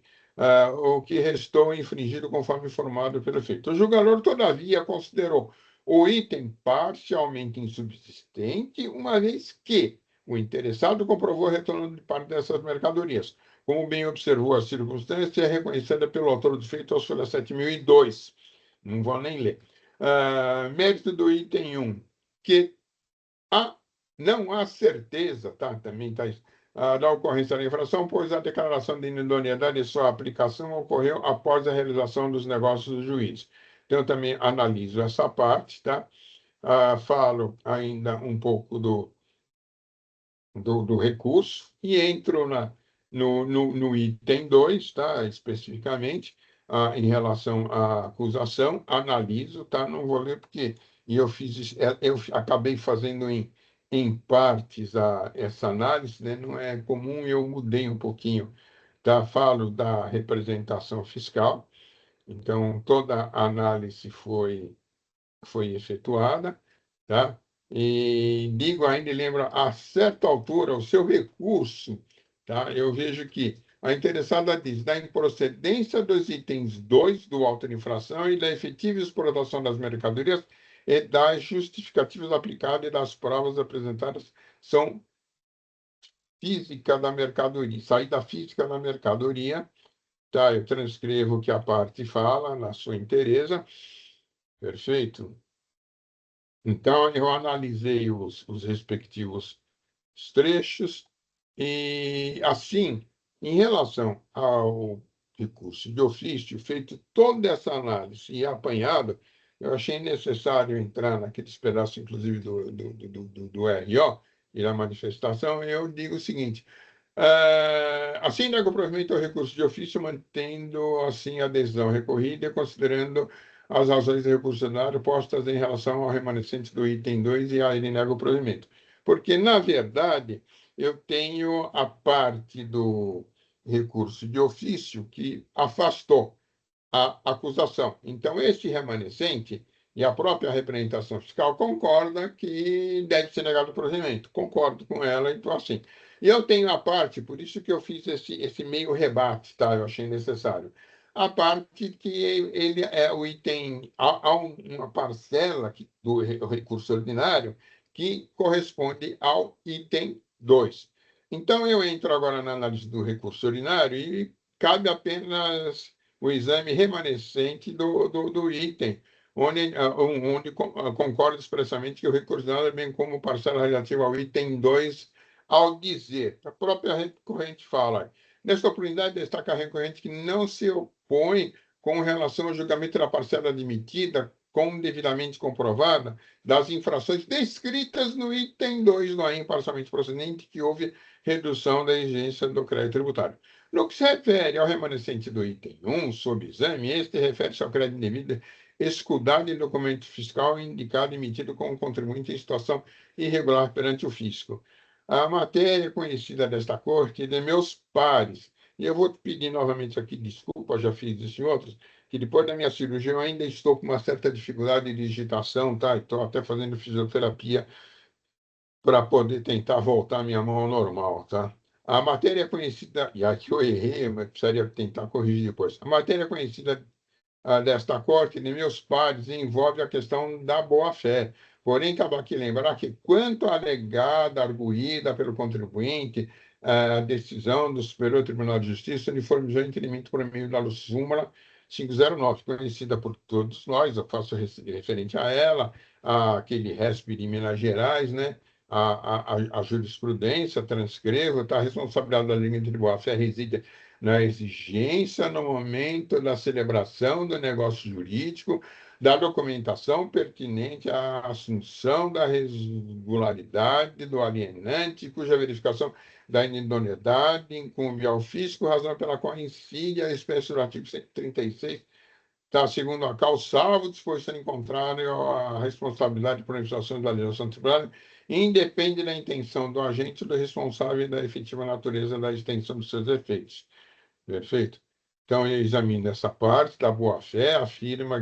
o que restou infringido conforme informado pelo efeito. O julgador, todavia, considerou o item parcialmente insubsistente, uma vez que o interessado comprovou o retorno de parte dessas mercadorias. Como bem observou a circunstância, é reconhecida pelo autor do feito aos folhas 7002. Não vou nem ler. Mérito do item 1, que não há certeza, tá? Também está da ocorrência da infração, pois a declaração de inidoneidade e sua aplicação ocorreu após a realização dos negócios do juiz. Então, eu também analiso essa parte, tá? Falo ainda um pouco do recurso e entro no item 2, tá? Especificamente, em relação à acusação, analiso, tá? Não vou ler porque eu acabei fazendo em partes essa análise, né? Não é comum, eu mudei um pouquinho, tá? Falo da representação fiscal, então toda a análise foi efetuada, tá? E digo ainda, e lembro, a certa altura, o seu recurso, tá? Eu vejo que a interessada diz da improcedência dos itens 2 do auto de infração e da efetiva exploração das mercadorias e das justificativas aplicadas e das provas apresentadas são física da mercadoria, saída física da mercadoria, tá? Eu transcrevo o que a parte fala na sua inteireza, perfeito? Então, eu analisei os respectivos trechos e, assim, em relação ao recurso de ofício, feito toda essa análise e apanhado, eu achei necessário entrar naqueles pedaços, inclusive, do RO e da manifestação, e eu digo o seguinte: assim, nego provimento ao recurso de ofício, mantendo, assim, a decisão recorrida e considerando as razões do recurso ordinário postas em relação ao remanescente do item 2 e aí nego o provimento. Porque, na verdade, eu tenho a parte do recurso de ofício que afastou a acusação. Então, este remanescente e a própria representação fiscal concorda que deve ser negado o provimento. Concordo com ela, então assim. E eu tenho a parte, por isso que eu fiz esse meio rebate, tá? Eu achei necessário. A parte que ele é o item, há uma parcela do recurso ordinário que corresponde ao item 2. Então, eu entro agora na análise do recurso ordinário e cabe apenas o exame remanescente do item, onde concordo expressamente que o recurso ordinário é bem como parcela relativa ao item 2, ao dizer, a própria recorrente fala, nesta oportunidade destaca a recorrente que não se opõe com relação ao julgamento da parcela admitida, como devidamente comprovada, das infrações descritas no item 2 do AIM parcialmente procedente, que houve redução da exigência do crédito tributário. No que se refere ao remanescente do item 1, sob exame, este refere-se ao crédito devido escudado em documento fiscal indicado e emitido como contribuinte em situação irregular perante o fisco. A matéria conhecida desta corte e de meus pares, e eu vou pedir novamente aqui desculpa, já fiz isso em outros, que depois da minha cirurgia eu ainda estou com uma certa dificuldade de digitação, tá? Estou até fazendo fisioterapia para poder tentar voltar minha mão ao normal, tá? A matéria conhecida, e aqui eu errei, mas precisaria tentar corrigir depois. A matéria conhecida desta corte de meus pares envolve a questão da boa-fé. Porém, cabe aqui lembrar que, quanto à alegada, arguída pelo contribuinte, a decisão do Superior Tribunal de Justiça uniformizou o inquérito por meio da súmula 509, conhecida por todos nós, eu faço referente a ela, aquele RESP de Minas Gerais, né? A jurisprudência, transcrevo, tá? A responsabilidade da limite de boa-fé reside na exigência no momento da celebração do negócio jurídico, da documentação pertinente à assunção da regularidade do alienante, cuja verificação da idoneidade incumbe ao fisco, razão pela qual incide a espécie do artigo 136, tá, segundo a qual, salvo disposto em contrário à responsabilidade por infração da legislação tributária, independe da intenção do agente do responsável e da efetiva natureza da extensão dos seus efeitos. Perfeito? Então, eu examino essa parte da boa-fé, afirma,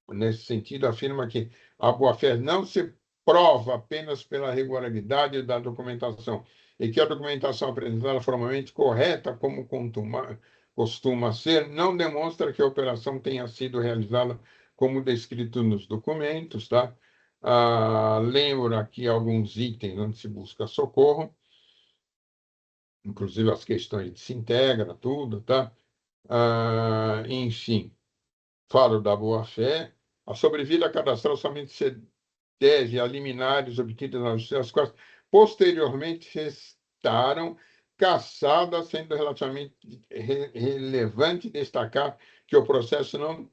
nesse sentido, afirma que a boa-fé não se prova apenas pela regularidade da documentação, e que a documentação apresentada formalmente correta, como costuma ser, não demonstra que a operação tenha sido realizada como descrito nos documentos, tá? Lembro aqui alguns itens onde se busca socorro, inclusive as questões de se integra, tudo, tá? Enfim, falo da boa-fé. A sobrevida cadastral somente se deve a liminares obtidas na justiça, as quais posteriormente restaram cassadas, sendo relativamente relevante destacar que o processo não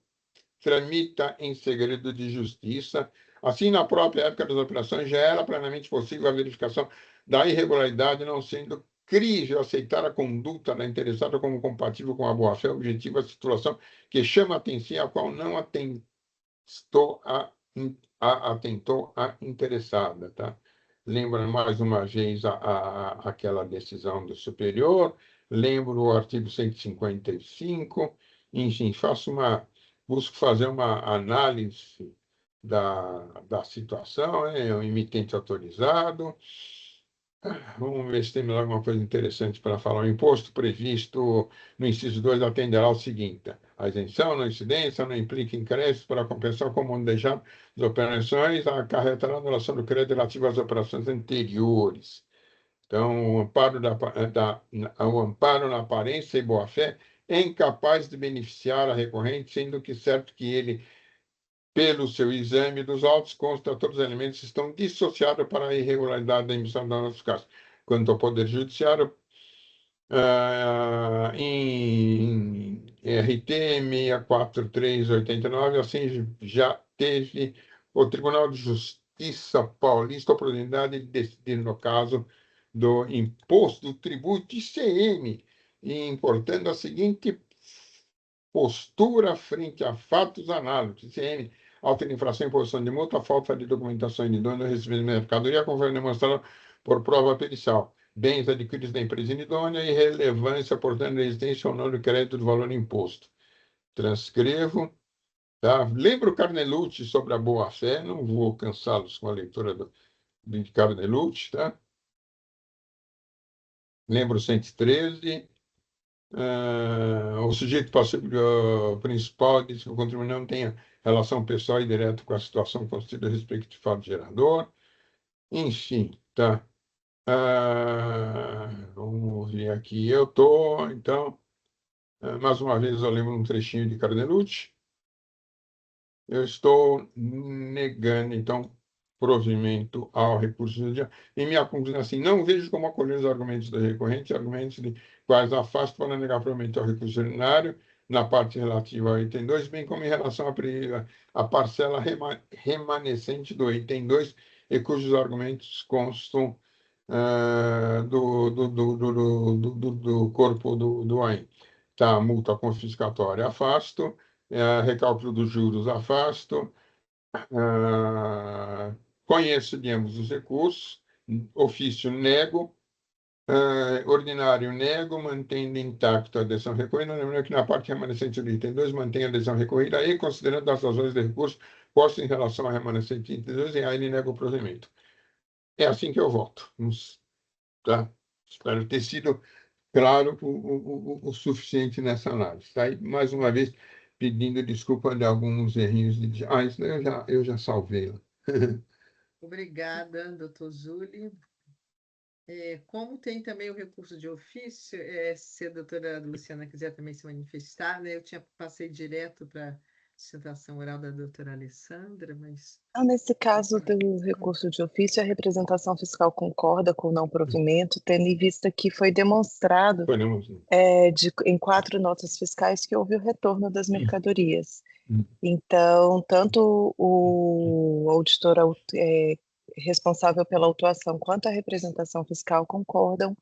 tramita em segredo de justiça. Assim, na própria época das operações, já era plenamente possível a verificação da irregularidade, não sendo crível aceitar a conduta da interessada como compatível com a boa-fé objetiva da situação que chama a atenção, a qual não atentou a interessada. Tá? Lembra mais uma vez aquela decisão do superior, lembro o artigo 155, enfim, busco fazer uma análise da situação, é um emitente autorizado. Vamos ver se tem mais alguma coisa interessante para falar. O imposto previsto no inciso 2 atenderá ao seguinte: a isenção, não incidência, não implica incréscimos para compensar como deixar as operações, acarretará a anulação do crédito relativo às operações anteriores. Então, o amparo na aparência e boa-fé é incapaz de beneficiar a recorrente, sendo que certo que ele, pelo seu exame dos autos, consta que todos os elementos estão dissociados para a irregularidade da emissão da nota fiscal. Quanto ao Poder Judiciário, em RT 64389, assim já teve o Tribunal de Justiça Paulista a oportunidade de decidir no caso do imposto do tributo ICM, importando a seguinte postura frente a fatos análogos: ICM, alta infração, imposição de multa, falta de documentação idônea, recebimento de mercadoria, conforme demonstrado por prova pericial, bens adquiridos da empresa idônea e relevância, portanto, da existência ou não do crédito do valor imposto. Transcrevo. Tá? Lembro o Carnelucci sobre a boa-fé, não vou cansá-los com a leitura de Carnelucci, tá? Lembro 113. O sujeito passivo principal diz que o contribuinte não tenha relação pessoal e direta com a situação constituída a respeito de fato gerador. Enfim, tá? Vamos ver aqui. Eu estou, então, mais uma vez eu lembro um trechinho de Carnelucci. Eu estou negando, então, provimento ao recurso judicial. E minha conclusão é assim: não vejo como acolher os argumentos do recorrente, argumentos de quais afasto para negar provimento ao recurso ordinário, na parte relativa ao item 2, bem como em relação à parcela remanescente do item 2, e cujos argumentos constam do corpo do AIM. Tá, multa confiscatória, afasto. Recálculo dos juros, afasto. Conheço de ambos os recursos. Ofício, nego. Ordinário, nego, mantendo intacta a adesão recorrida. Lembrando que na parte remanescente do item 2, mantém a adesão recorrida e, considerando as razões de recurso postas em relação ao remanescente do item 2, e aí ele nega o provimento. É assim que eu voto. Tá? Espero ter sido claro o suficiente nessa análise. Tá? E, mais uma vez, pedindo desculpa de alguns errinhos de... isso eu já salvei. Obrigada, doutor Zuli. Como tem também o recurso de ofício, se a doutora Luciana quiser também se manifestar, né? Eu passei direto para a sustentação oral da doutora Alessandra, mas... Nesse caso do recurso de ofício, a representação fiscal concorda com o não provimento, tendo em vista que foi demonstrado em 4 notas fiscais que houve o retorno das mercadorias. Então, tanto o auditor responsável pela autuação quanto a representação fiscal concordam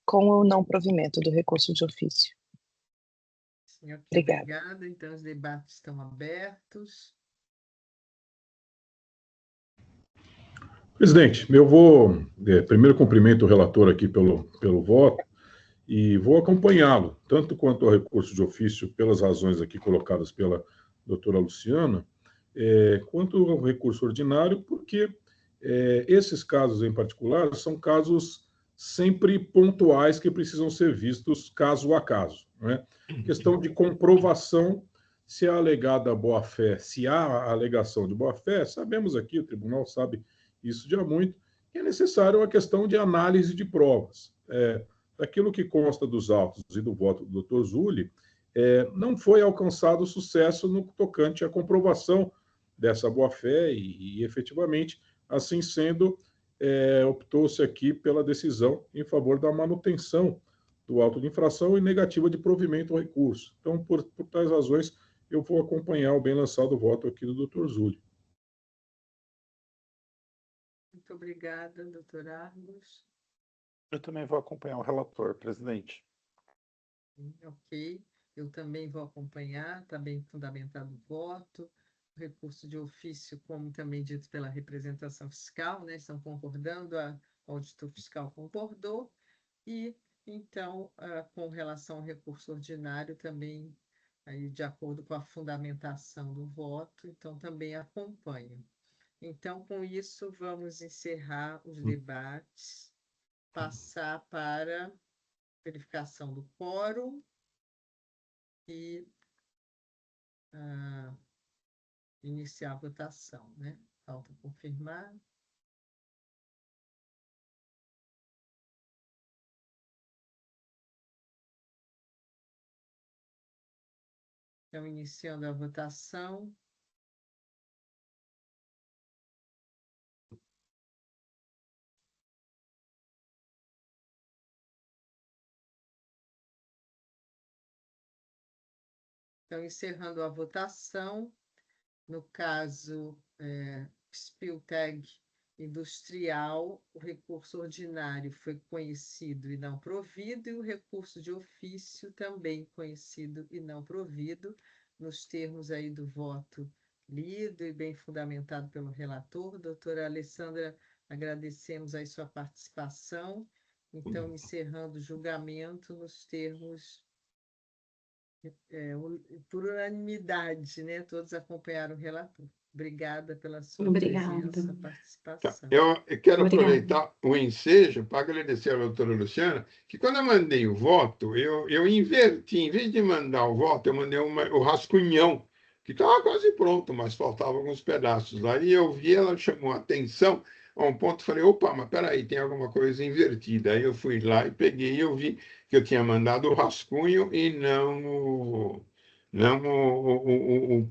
com o não provimento do recurso de ofício. Sim, okay, obrigada. Então, os debates estão abertos. Presidente, eu vou primeiro cumprimento o relator aqui pelo voto e vou acompanhá-lo, tanto quanto ao recurso de ofício, pelas razões aqui colocadas pela doutora Luciana, quanto ao recurso ordinário, porque esses casos em particular são casos sempre pontuais que precisam ser vistos caso a caso. Né? Questão de comprovação se a alegada boa-fé, se há a alegação de boa-fé, sabemos aqui, o tribunal sabe isso já muito, que é necessário uma questão de análise de provas. Daquilo que consta dos autos e do voto do Dr. Zuli, não foi alcançado sucesso no tocante à comprovação dessa boa-fé e, efetivamente, assim sendo, optou-se aqui pela decisão em favor da manutenção do auto de infração e negativa de provimento ao recurso. Então, por tais razões, eu vou acompanhar o bem lançado voto aqui do Dr. Zuli. Muito obrigada, doutor Argos. Eu também vou acompanhar o relator, presidente. Ok, eu também vou acompanhar, está bem fundamentado o voto. O recurso de ofício, como também dito pela representação fiscal, né, estão concordando, o auditor fiscal concordou, e Então, com relação ao recurso ordinário, também, aí, de acordo com a fundamentação do voto, então também acompanho. Então, com isso, vamos encerrar os debates, passar para verificação do quórum e iniciar a votação, né? Falta confirmar. Então, iniciando a votação. Então, encerrando a votação, no caso Spilteg Industrial, o recurso ordinário foi conhecido e não provido, e o recurso de ofício também conhecido e não provido, nos termos aí do voto lido e bem fundamentado pelo relator. Doutora Alessandra, agradecemos aí sua participação. Então, encerrando o julgamento nos termos por unanimidade, né? Todos acompanharam o relator. Obrigada pela sua presença, participação. Eu quero aproveitar o ensejo para agradecer à doutora Luciana, que quando eu mandei o voto, eu inverti. Em vez de mandar o voto, eu mandei o rascunhão, que estava quase pronto, mas faltavam alguns pedaços. Aí eu vi, ela chamou a atenção a um ponto, falei, opa, mas peraí, tem alguma coisa invertida. Aí eu fui lá e peguei, e eu vi que eu tinha mandado o rascunho e não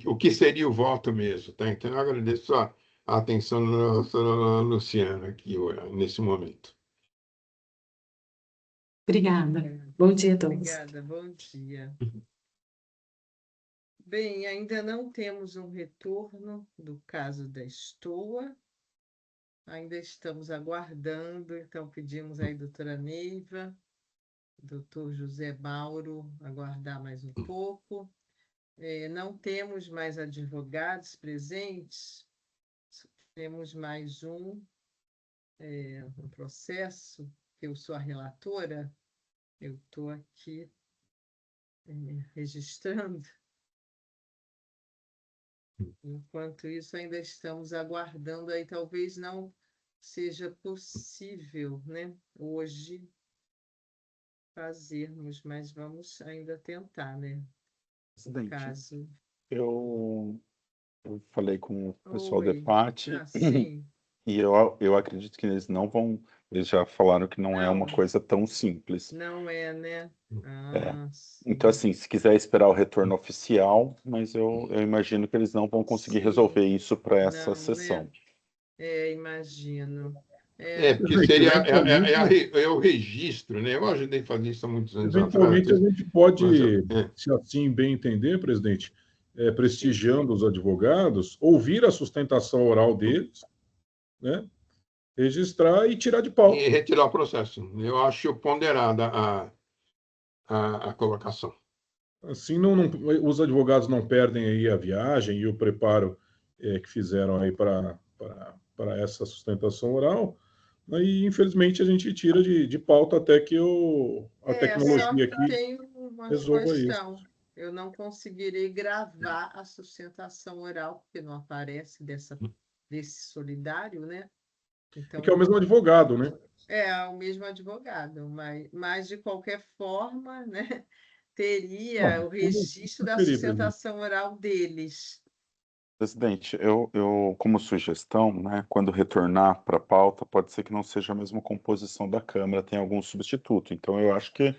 o que seria o voto mesmo, tá? Então, eu agradeço a atenção da doutora Luciana aqui nesse momento. Obrigada. Bom dia a todos. Obrigada, bom dia. Bem, ainda não temos um retorno do caso da Stoa. Ainda estamos aguardando, então pedimos aí, doutora Neiva, doutor José Mauro, aguardar mais um pouco. Não temos mais advogados presentes, temos mais um processo, que eu sou a relatora, eu estou aqui registrando. Enquanto isso, ainda estamos aguardando, aí talvez não seja possível, né, hoje fazermos, mas vamos ainda tentar, né? Presidente, Caso. eu falei com o pessoal do Oi. EPAT Sim. e eu acredito que eles não vão, eles já falaram que não é uma Não. coisa tão simples. Não é, né? Então, assim, se quiser esperar o retorno oficial, mas eu imagino que eles não vão conseguir resolver isso para essa Não, sessão. né? Imagino. Porque seria o registro, né? Eu ajudei a fazer isso há muitos anos atrás. Eventualmente, a gente pode, se assim bem entender, presidente, prestigiando os advogados, ouvir a sustentação oral deles, né? Registrar e tirar de pauta. E retirar o processo. Eu acho ponderada a colocação. Assim, os advogados não perdem aí a viagem e o preparo que fizeram aí para essa sustentação oral. Aí, infelizmente, a gente tira de pauta até que a tecnologia aqui tem uma resolva questão. isso. Eu não conseguirei gravar a sustentação oral, porque não aparece desse solidário, né? Então, Que é o mesmo advogado, né? É o mesmo advogado, mas de qualquer forma, né, teria o registro da sustentação oral deles. Presidente, eu como sugestão, né, quando retornar para a pauta, pode ser que não seja a mesma composição da Câmara, tem algum substituto. Então, eu acho que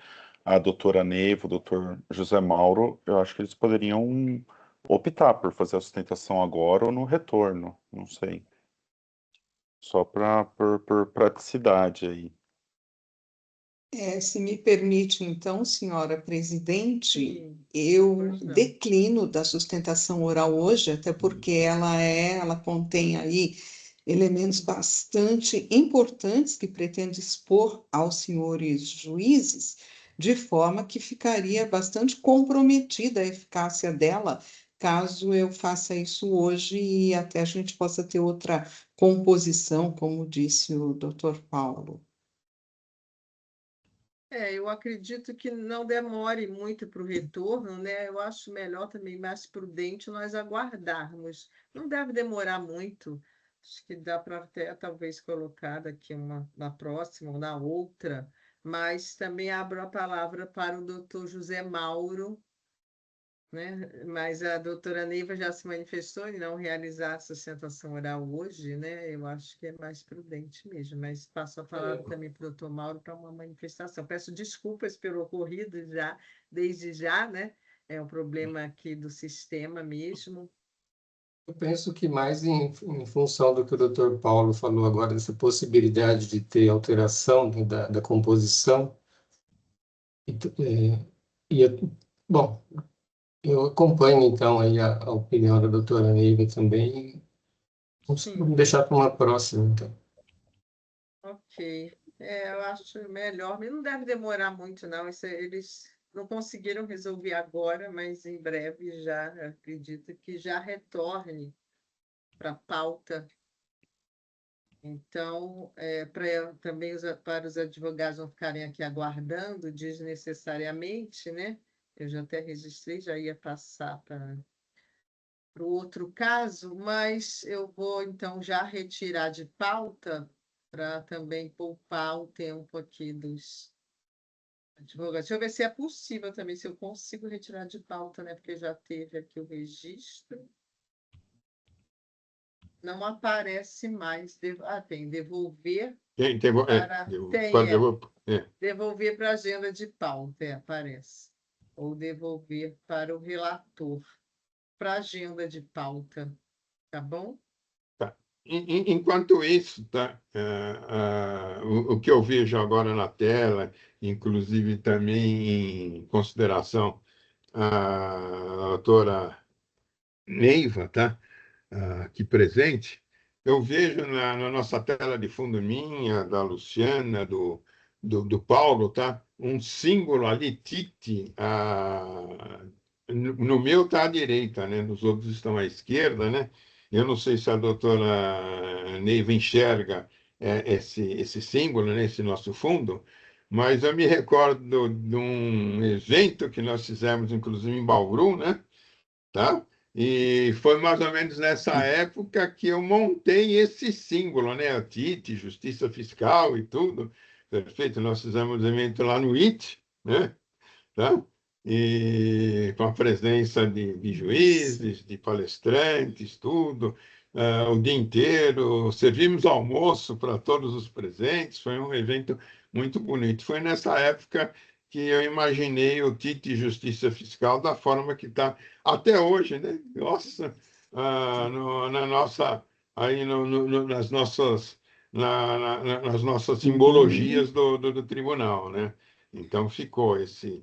a doutora Neiva, o doutor José Mauro, eu acho que eles poderiam optar por fazer a sustentação agora ou no retorno, não sei. Só por praticidade aí. Se me permite, então, senhora presidente, eu declino da sustentação oral hoje, até porque ela contém aí elementos bastante importantes que pretende expor aos senhores juízes, de forma que ficaria bastante comprometida a eficácia dela, caso eu faça isso hoje e até a gente possa ter outra composição, como disse o doutor Paulo. Eu acredito que não demore muito para o retorno, né? Eu acho melhor também, mais prudente, nós aguardarmos. Não deve demorar muito. Acho que dá para até talvez colocar daqui na próxima ou na outra, mas também abro a palavra para o doutor José Mauro, né? Mas a doutora Neiva já se manifestou em não realizar a sustentação oral hoje, né? Eu acho que é mais prudente mesmo, mas passo a palavra também para o doutor Mauro para uma manifestação. Peço desculpas pelo ocorrido já, desde já, né? É um problema aqui do sistema mesmo. Eu penso que mais em função do que o Dr. Paulo falou agora, dessa possibilidade de ter alteração, né, da composição. Bom, eu acompanho, então, aí a opinião da doutora Neiva também. Vamos deixar para uma próxima, então. Ok. Eu acho melhor, mas não deve demorar muito, não. Eles não conseguiram resolver agora, mas em breve já acredito que já retorne para a pauta. Então, também para os advogados não ficarem aqui aguardando desnecessariamente, né? Eu já até registrei, já ia passar para o outro caso, mas eu vou, então, já retirar de pauta para também poupar o tempo aqui dos advogados. Deixa eu ver se é possível também, se eu consigo retirar de pauta, né? Porque já teve aqui o registro. Não aparece mais. Tem devolver para... Devolver para a agenda de pauta, aparece. Ou devolver para o relator, para a agenda de pauta. Tá bom? Tá. Enquanto isso, tá? O que eu vejo agora na tela, inclusive também em consideração a doutora Neiva, tá? Aqui presente, eu vejo na nossa tela de fundo minha, da Luciana, do Paulo, tá? Um símbolo ali, Tite, no meu está à direita, né? Nos outros estão à esquerda, né? Eu não sei se a doutora Neiva enxerga esse símbolo, né? Esse nosso fundo, mas eu me recordo de um evento que nós fizemos, inclusive, em Bauru, né? Tá? E foi mais ou menos nessa época que eu montei esse símbolo, né? A TIT, Justiça Fiscal e tudo. Perfeito, nós fizemos evento lá no IT, né? Tá? E com a presença de juízes, de palestrantes, tudo, o dia inteiro. Servimos almoço para todos os presentes, foi um evento muito bonito. Foi nessa época que eu imaginei o TIT Justiça Fiscal da forma que está até hoje, né? Nossa, na nossa, aí nas nossas, nas nossas simbologias do tribunal, né? Então ficou esse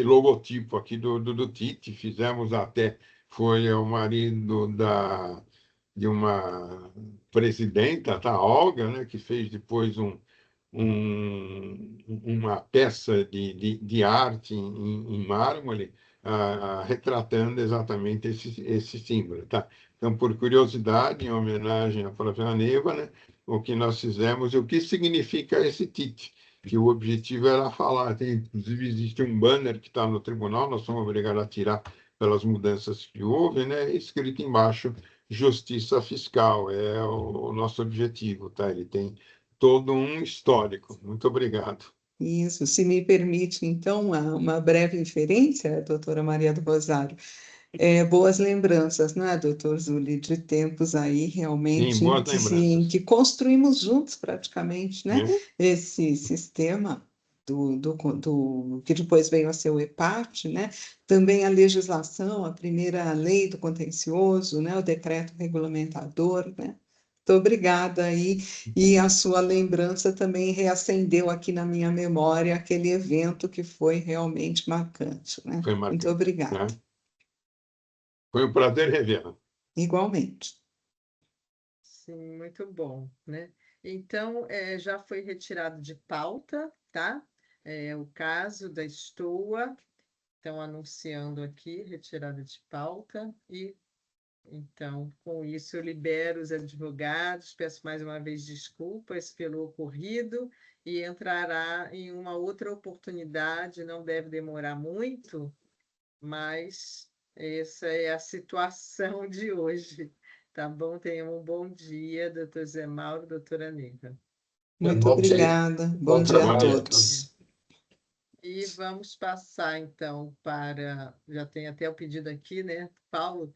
logotipo aqui do Tite, fizemos até, foi o marido de uma presidenta, tá, Olga, né, que fez depois uma peça de arte em mármore, retratando exatamente esse símbolo. Tá? Então, por curiosidade, em homenagem à própria Neiva, né, o que nós fizemos e o que significa esse Tite, que o objetivo era falar. Inclusive, existe um banner que está no tribunal, nós somos obrigados a tirar pelas mudanças que houve, né, escrito embaixo, Justiça Fiscal, é o nosso objetivo. Tá? Ele tem todo um histórico. Muito obrigado. Isso, se me permite, então, uma breve inferência, doutora Maria do Rosário. Boas lembranças, não é, doutor Zuli, de tempos aí realmente Sim, boas em que construímos juntos praticamente, né, esse sistema que depois veio a ser o EPAT, né, também a legislação, a primeira lei do contencioso, né, o decreto regulamentador, né. Muito obrigada aí, e a sua lembrança também reacendeu aqui na minha memória aquele evento que foi realmente marcante, né. Foi marcante, muito obrigada. Né? Foi um prazer revê-la. Igualmente. Sim, muito bom, né? Então, já foi retirado de pauta, tá? O caso da Stoa, estão anunciando aqui, retirada de pauta, e então, com isso, eu libero os advogados, peço mais uma vez desculpas pelo ocorrido e entrará em uma outra oportunidade, não deve demorar muito, mas essa é a situação de hoje. Tá bom? Tenham um bom dia, doutor Zé Mauro, doutora Neiva. Muito Bom dia. obrigada. Bom Bom dia a trabalho a todos. E vamos passar, então, para... Já tem até o pedido aqui, né, Paulo?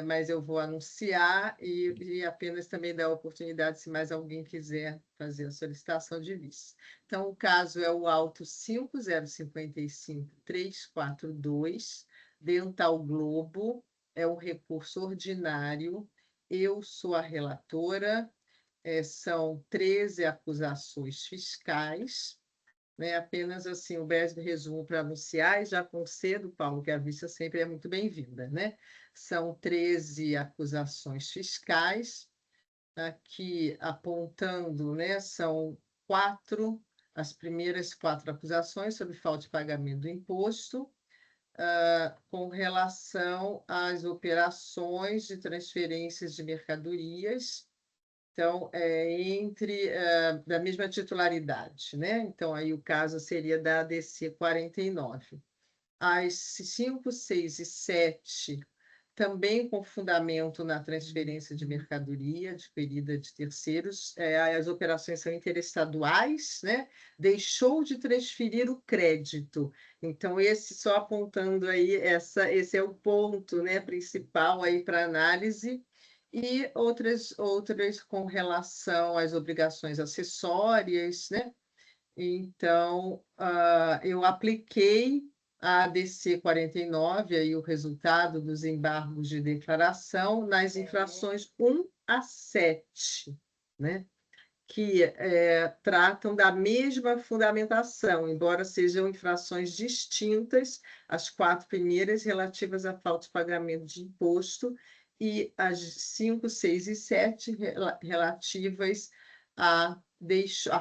Mas eu vou anunciar e apenas também dar a oportunidade, se mais alguém quiser fazer a solicitação de vice. Então, o caso é o auto 5055-342, Dental Globo, é um recurso ordinário. Eu sou a relatora, são 13 acusações fiscais, né? Apenas assim, o breve resumo para anunciar, e já concedo, Paulo, que a vista sempre é muito bem-vinda, né? São 13 acusações fiscais, aqui apontando, né? São as primeiras 4 acusações sobre falta de pagamento do imposto, com relação às operações de transferências de mercadorias. Então, da mesma titularidade, né? Então, aí o caso seria da ADC 49. As 5, 6 e 7, também com fundamento na transferência de mercadoria adquirida de terceiros, as operações são interestaduais, né? Deixou de transferir o crédito. Então, só apontando aí, esse é o ponto, né, principal aí para análise. E outras com relação às obrigações acessórias, né? Então, eu apliquei a ADC 49, aí o resultado dos embargos de declaração, nas infrações 1 a 7, né? Que tratam da mesma fundamentação, embora sejam infrações distintas, as 4 primeiras relativas à falta de pagamento de imposto e as 5, 6 e 7 relativas à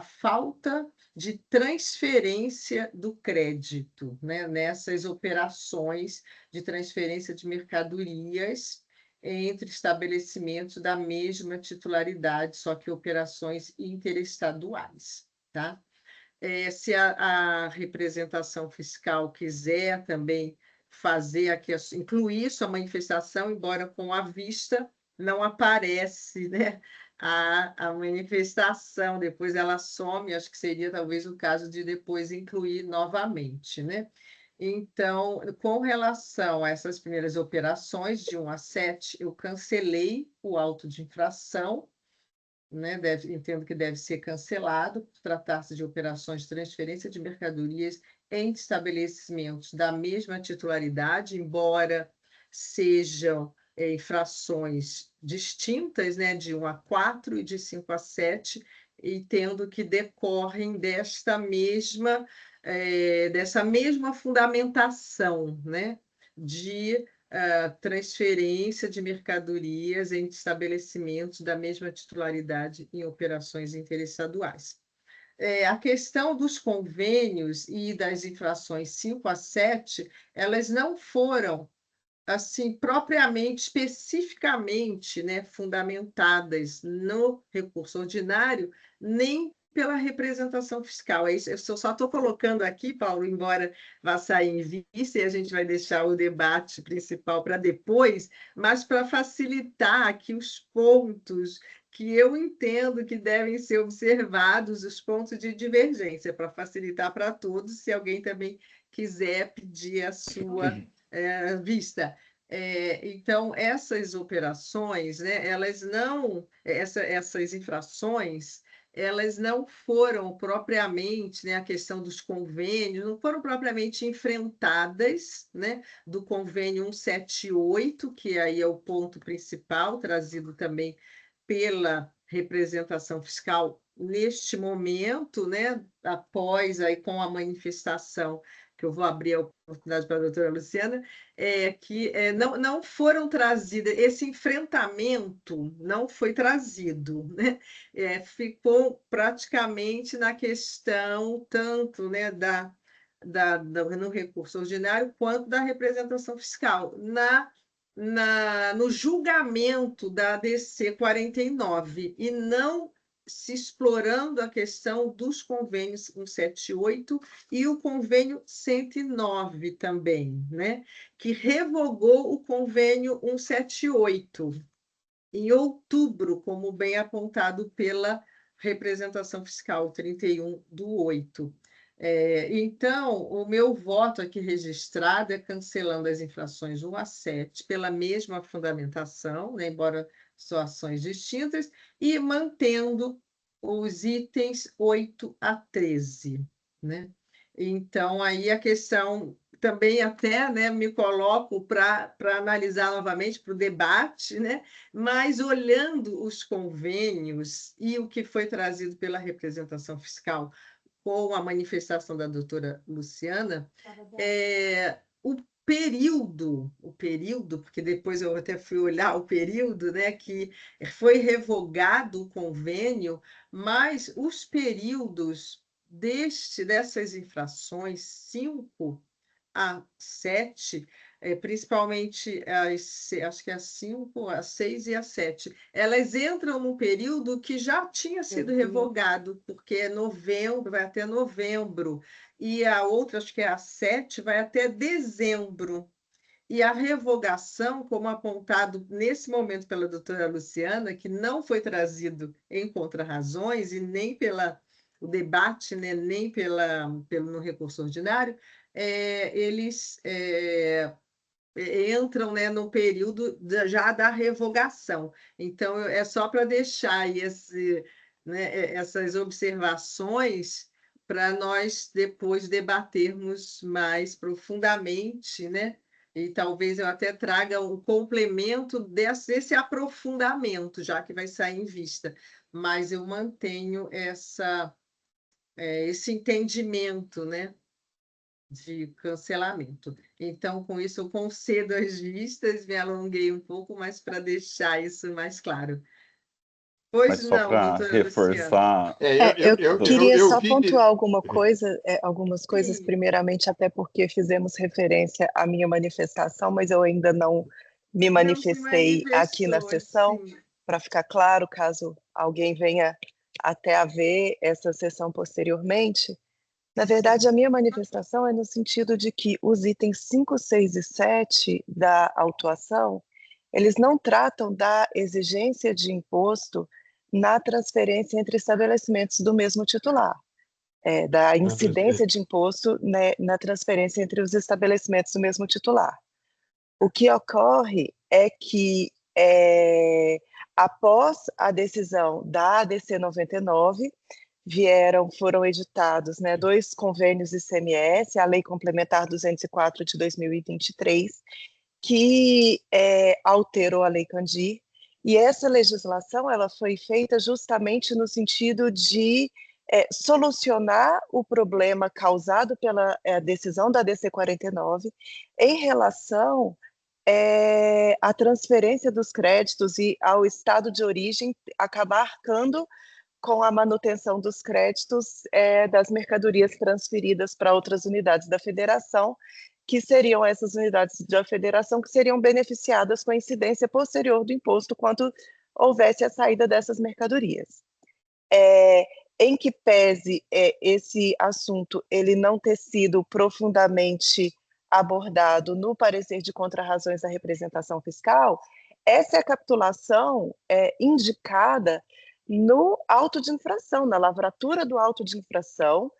falta de transferência do crédito, né? Nessas operações de transferência de mercadorias entre estabelecimentos da mesma titularidade, só que operações interestaduais, tá? Se a representação fiscal quiser também fazer aqui, incluir sua manifestação, embora com a vista não aparece, né, a manifestação, depois ela some, acho que seria talvez o caso de depois incluir novamente, né? Então, com relação a essas primeiras operações, de 1 a 7, eu cancelei o auto de infração, né? Entendo que deve ser cancelado, por tratar-se de operações de transferência de mercadorias em estabelecimentos da mesma titularidade, embora sejam infrações distintas, né? De 1 a 4 e de 5 a 7, e tendo que decorrem dessa mesma fundamentação, né? De transferência de mercadorias em estabelecimentos da mesma titularidade em operações interestaduais. A questão dos convênios e das infrações 5 a 7, elas não foram assim propriamente, especificamente, né, fundamentadas no recurso ordinário, nem pela representação fiscal. Eu só estou colocando aqui, Paulo, embora vá sair em vice, e a gente vai deixar o debate principal para depois, mas para facilitar aqui os pontos que eu entendo que devem ser observados, os pontos de divergência, para facilitar para todos, se alguém também quiser pedir a sua vista. Então, essas operações, né, essas infrações, elas não foram propriamente, né, a questão dos convênios, não foram propriamente enfrentadas, né, do convênio 178, que aí é o ponto principal, trazido também pela representação fiscal neste momento, né, após aí com a manifestação, que eu vou abrir a oportunidade para a doutora Luciana, que não foram trazidas, esse enfrentamento não foi trazido, né? Ficou praticamente na questão tanto, né, no recurso ordinário quanto da representação fiscal, no julgamento da ADC 49, e não se explorando a questão dos convênios 178 e o convênio 109 também, né? Que revogou o convênio 178 em outubro, como bem apontado pela representação fiscal 31/8. Então, o meu voto aqui registrado é cancelando as infrações 1 a 7 pela mesma fundamentação, né, embora situações distintas, e mantendo os itens 8 a 13. Né? Então, aí a questão também até, né, me coloco para analisar novamente, para o debate, né, mas olhando os convênios e o que foi trazido pela representação fiscal com a manifestação da doutora Luciana, o período, porque depois eu até fui olhar o período, né, que foi revogado o convênio, mas os períodos dessas infrações 5 a 7, principalmente acho que as 5, a 6 e a 7, elas entram num período que já tinha sido revogado, porque é novembro, vai até novembro, e a outra, acho que é a 7, vai até dezembro. E a revogação, como apontado nesse momento pela doutora Luciana, que não foi trazido em contrarrazões e nem o debate, né, nem no recurso ordinário, eles entram, né, no período já da revogação. Então, é só para deixar aí essas observações para nós depois debatermos mais profundamente, né? E talvez eu até traga um complemento desse aprofundamento, já que vai sair em vista. Mas eu mantenho esse entendimento, né, de cancelamento. Então, com isso, eu concedo as vistas, me alonguei um pouco, mas para deixar isso mais claro. Pois Mas só não, para doutora Luciana. reforçar. Eu queria só vi pontuar algumas coisas, Sim. primeiramente, até porque fizemos referência à minha manifestação, mas eu ainda não me Não se manifestei aqui na manifestou, sessão, sim. para ficar claro, caso alguém venha até a ver essa sessão posteriormente. Na verdade, a minha manifestação é no sentido de que os itens 5, 6 e 7 da autuação, eles não tratam da exigência de imposto na transferência entre estabelecimentos do mesmo titular, da incidência de imposto, né, na transferência entre os estabelecimentos do mesmo titular. O que ocorre é que, após a decisão da ADC 99, foram editados, né, 2 convênios ICMS, a Lei Complementar 204 de 2023, que alterou a Lei Candir, e essa legislação ela foi feita justamente no sentido de solucionar o problema causado pela decisão da DC 49 em relação à transferência dos créditos e ao estado de origem acabar arcando com a manutenção dos créditos das mercadorias transferidas para outras unidades da federação, que seriam essas unidades da federação que seriam beneficiadas com a incidência posterior do imposto quando houvesse a saída dessas mercadorias. Em que pese esse assunto ele não ter sido profundamente abordado no parecer de contrarrazões da representação fiscal, essa é a capitulação indicada no auto de infração, na lavratura do auto de infração,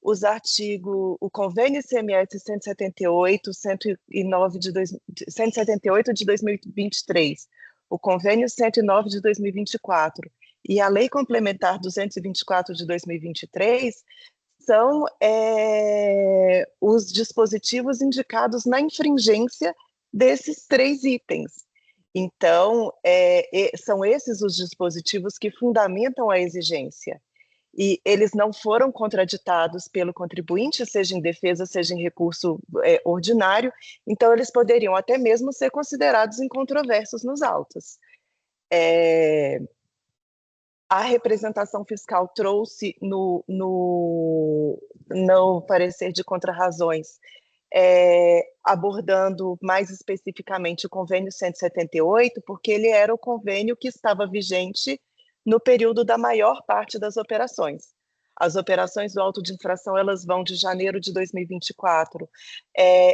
o convênio ICMS 178, 178 de 2023, o convênio 109 de 2024 e a Lei Complementar 224 de 2023 são os dispositivos indicados na infringência desses 3 itens. Então, são esses os dispositivos que fundamentam a exigência. E eles não foram contraditados pelo contribuinte, seja em defesa, seja em recurso ordinário, então eles poderiam até mesmo ser considerados incontroversos nos autos. A representação fiscal trouxe no parecer de contrarrazões, abordando mais especificamente o convênio 178, porque ele era o convênio que estava vigente no período da maior parte das operações. As operações do auto de infração, elas vão de janeiro de 2024,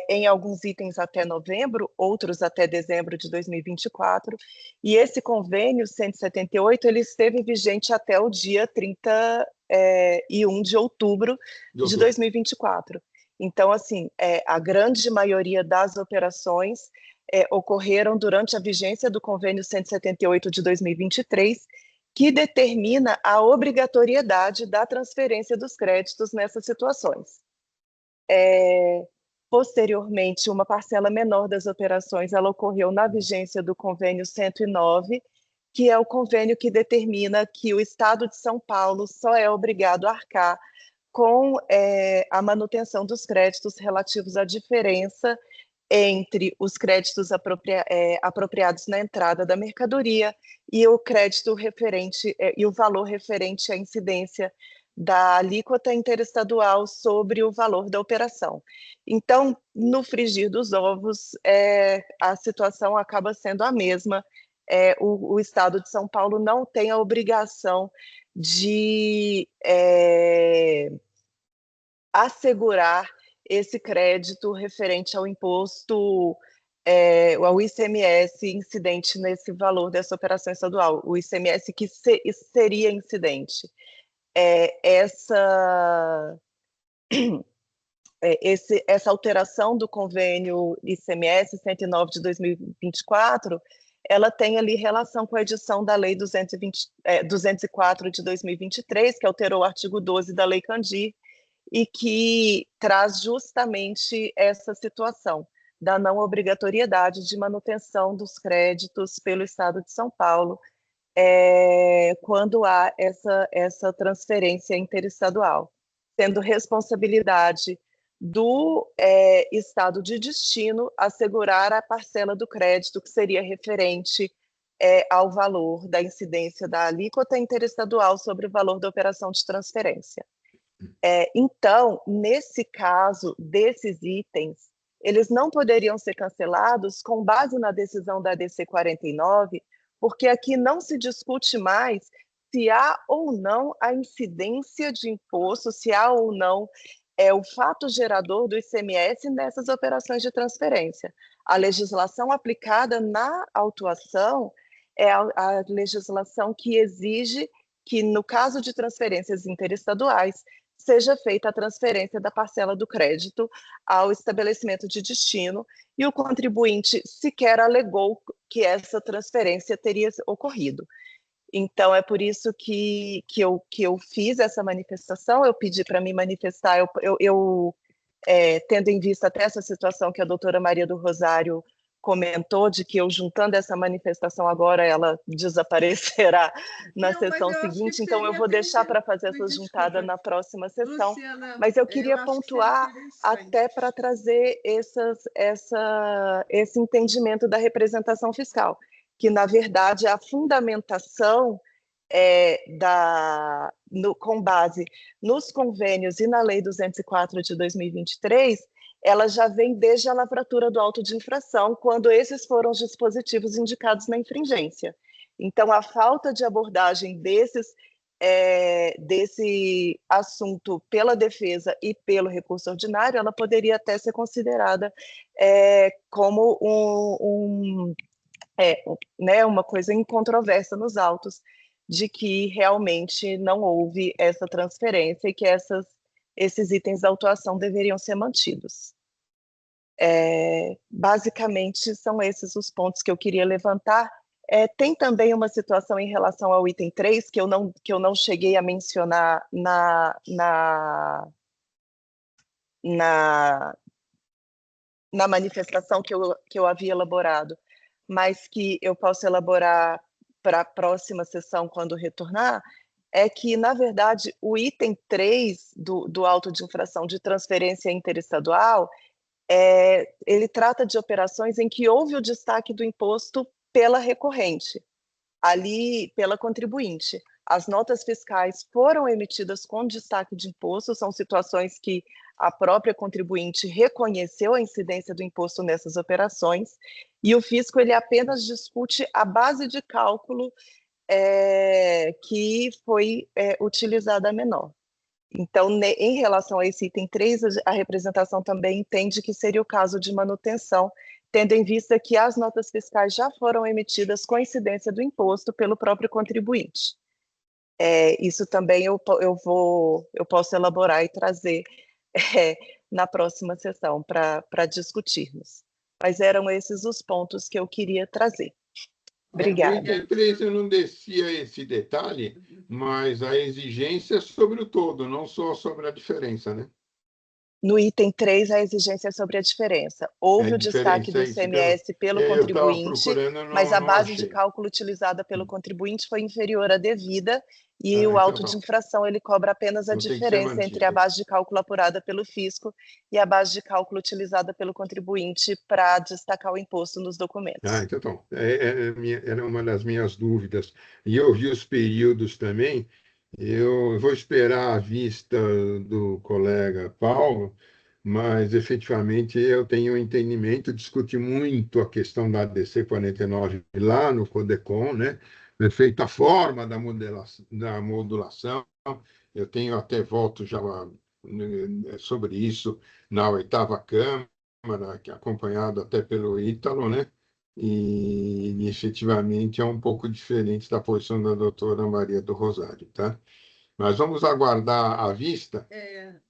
em alguns itens até novembro, outros até dezembro de 2024, e esse convênio 178, ele esteve vigente até o dia 31 de outubro de 2024. Então, assim, a grande maioria das operações ocorreram durante a vigência do convênio 178 de 2023, que determina a obrigatoriedade da transferência dos créditos nessas situações. Posteriormente, uma parcela menor das operações ela ocorreu na vigência do convênio 109, que é o convênio que determina que o Estado de São Paulo só é obrigado a arcar com a manutenção dos créditos relativos à diferença entre os créditos apropriados na entrada da mercadoria e o crédito referente e o valor referente à incidência da alíquota interestadual sobre o valor da operação. Então, no frigir dos ovos, a situação acaba sendo a mesma. O Estado de São Paulo não tem a obrigação de assegurar esse crédito referente ao imposto, ao ICMS incidente nesse valor dessa operação estadual, o ICMS que seria incidente. Essa alteração do convênio ICMS 109 de 2024, ela tem ali relação com a edição da Lei 204 de 2023, que alterou o artigo 12 da Lei Candir, e que traz justamente essa situação da não obrigatoriedade de manutenção dos créditos pelo Estado de São Paulo, quando há essa transferência interestadual, sendo responsabilidade do Estado de destino assegurar a parcela do crédito que seria referente ao valor da incidência da alíquota interestadual sobre o valor da operação de transferência. Então, nesse caso desses itens, eles não poderiam ser cancelados com base na decisão da DC 49, porque aqui não se discute mais se há ou não a incidência de imposto, se há ou não o fato gerador do ICMS nessas operações de transferência. A legislação aplicada na autuação é a legislação que exige que, no caso de transferências interestaduais, seja feita a transferência da parcela do crédito ao estabelecimento de destino, e o contribuinte sequer alegou que essa transferência teria ocorrido. Então, é por isso que eu fiz essa manifestação, eu pedi para me manifestar, tendo em vista até essa situação que a doutora Maria do Rosário comentou, de que eu juntando essa manifestação agora, ela desaparecerá na sessão seguinte, então eu vou deixar para fazer essa juntada na próxima sessão, Luciana, mas eu queria pontuar até para trazer esse entendimento da representação fiscal, que na verdade a fundamentação com base nos convênios e na Lei 204 de 2023, ela já vem desde a lavratura do auto de infração, quando esses foram os dispositivos indicados na infringência. Então, a falta de abordagem desse assunto pela defesa e pelo recurso ordinário, ela poderia até ser considerada como uma coisa incontroversa nos autos, de que realmente não houve essa transferência e que esses itens da autuação deveriam ser mantidos. Basicamente, são esses os pontos que eu queria levantar. Tem também uma situação em relação ao item 3, que eu não cheguei a mencionar na manifestação que eu havia elaborado, mas que eu posso elaborar para a próxima sessão, quando retornar, é que, na verdade, o item 3 do auto de infração de transferência interestadual, ele trata de operações em que houve o destaque do imposto pela recorrente, ali pela contribuinte. As notas fiscais foram emitidas com destaque de imposto, são situações que a própria contribuinte reconheceu a incidência do imposto nessas operações, e o fisco ele apenas discute a base de cálculo que foi utilizada a menor. Então, em relação a esse item 3, a representação também entende que seria o caso de manutenção, tendo em vista que as notas fiscais já foram emitidas com incidência do imposto pelo próprio contribuinte. Isso também eu posso elaborar e trazer na próxima sessão para discutirmos. Mas eram esses os pontos que eu queria trazer. Obrigada. No item 3 eu não descia esse detalhe, mas a exigência é sobre o todo, não só sobre a diferença, né? No item 3, a exigência é sobre a diferença. Houve o destaque do ICMS pelo contribuinte, mas a base de cálculo utilizada pelo contribuinte foi inferior à devida, e o auto de infração ele cobra apenas a diferença entre a base de cálculo apurada pelo fisco e a base de cálculo utilizada pelo contribuinte para destacar o imposto nos documentos. Então, era uma das minhas dúvidas. E eu vi os períodos também. Eu vou esperar a vista do colega Paulo, mas efetivamente eu tenho um entendimento, discuti muito a questão da ADC 49 lá no CODECON, né? Feita a forma da modulação. Eu tenho até voto já sobre isso na 8ª Câmara, acompanhado até pelo Ítalo, né? E efetivamente é um pouco diferente da posição da doutora Maria do Rosário, tá? Mas vamos aguardar a vista.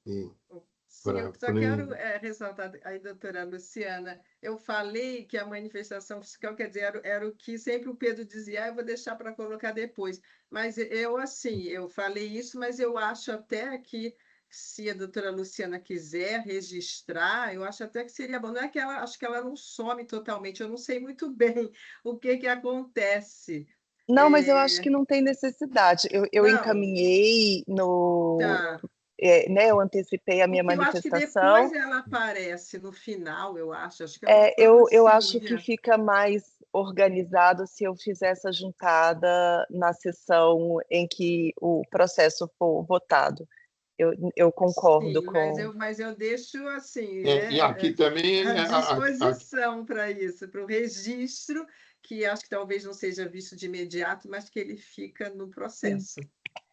Sim, eu só quero ressaltar aí, doutora Luciana, eu falei que a manifestação fiscal, quer dizer, era o que sempre o Pedro dizia, eu vou deixar para colocar depois. Mas eu falei isso, mas eu acho até que, se a doutora Luciana quiser registrar, eu acho até que seria bom. Não é que acho que ela não some totalmente, eu não sei muito bem o que acontece. Não, mas eu acho que não tem necessidade. Eu encaminhei no... Tá. Eu antecipei a minha manifestação. Eu acho que depois ela aparece no final, eu acho. Acho que eu acho que fica mais organizado se eu fizer essa juntada na sessão em que o processo for votado. Eu concordo com... Mas eu deixo assim, e aqui também à disposição para isso, para o registro, que acho que talvez não seja visto de imediato, mas que ele fica no processo.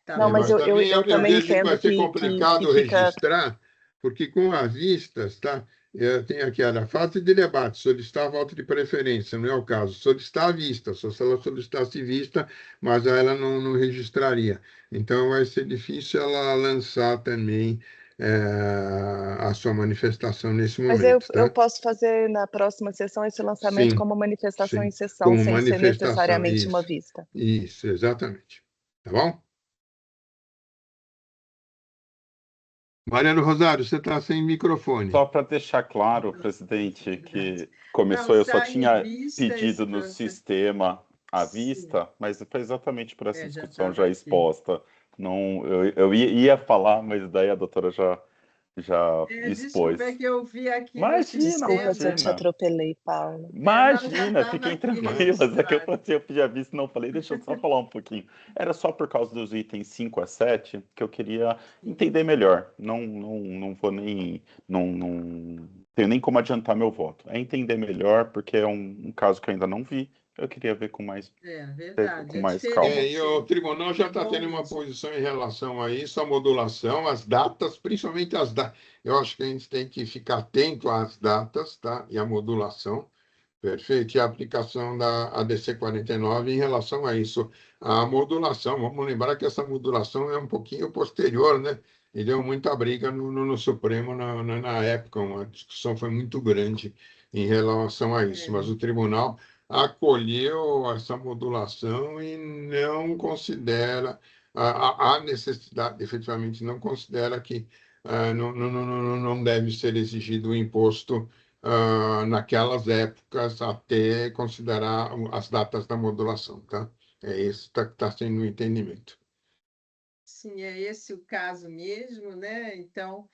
Tá, não, mas eu também vejo entendo que vai ser complicado registrar, porque com as vistas, tá? Tem aqui a fase de debate, solicitar voto de preferência, não é o caso. Solicitar a vista, só se ela solicitasse vista, mas ela não registraria. Então, vai ser difícil ela lançar também a sua manifestação nesse momento. Mas eu posso fazer na próxima sessão esse lançamento como manifestação em sessão, sem ser necessariamente uma vista. Isso, exatamente. Tá bom? Mariano Rosário, você está sem microfone. Só para deixar claro, presidente, que começou, eu só tinha pedido no sistema à vista, mas foi exatamente por essa discussão já exposta. Não, eu ia falar, mas daí a doutora já expôs. Desculpa, que eu vi aqui. Desculpa se eu te atropelei, Paulo. Imagina, fiquem tranquilas. É que eu pedi a vista e não falei, deixa eu só falar um pouquinho. Era só por causa dos itens 5 a 7 que eu queria entender melhor. Não vou nem... Não tenho nem como adiantar meu voto. É entender melhor, porque é um caso que eu ainda não vi. Eu queria ver com mais, com mais calma. E o tribunal já está tendo uma posição em relação a isso, a modulação, as datas, principalmente as datas. Eu acho que a gente tem que ficar atento às datas, tá? E a modulação, perfeito? E a aplicação da ADC 49 em relação a isso. A modulação, vamos lembrar que essa modulação é um pouquinho posterior, né? E deu muita briga no Supremo na época, uma discussão foi muito grande em relação a isso, mas o tribunal acolheu essa modulação e não considera a necessidade, efetivamente não considera que não deve ser exigido o imposto naquelas épocas até considerar as datas da modulação, tá? É esse que está sendo o entendimento. Sim, é esse o caso mesmo, né? Então,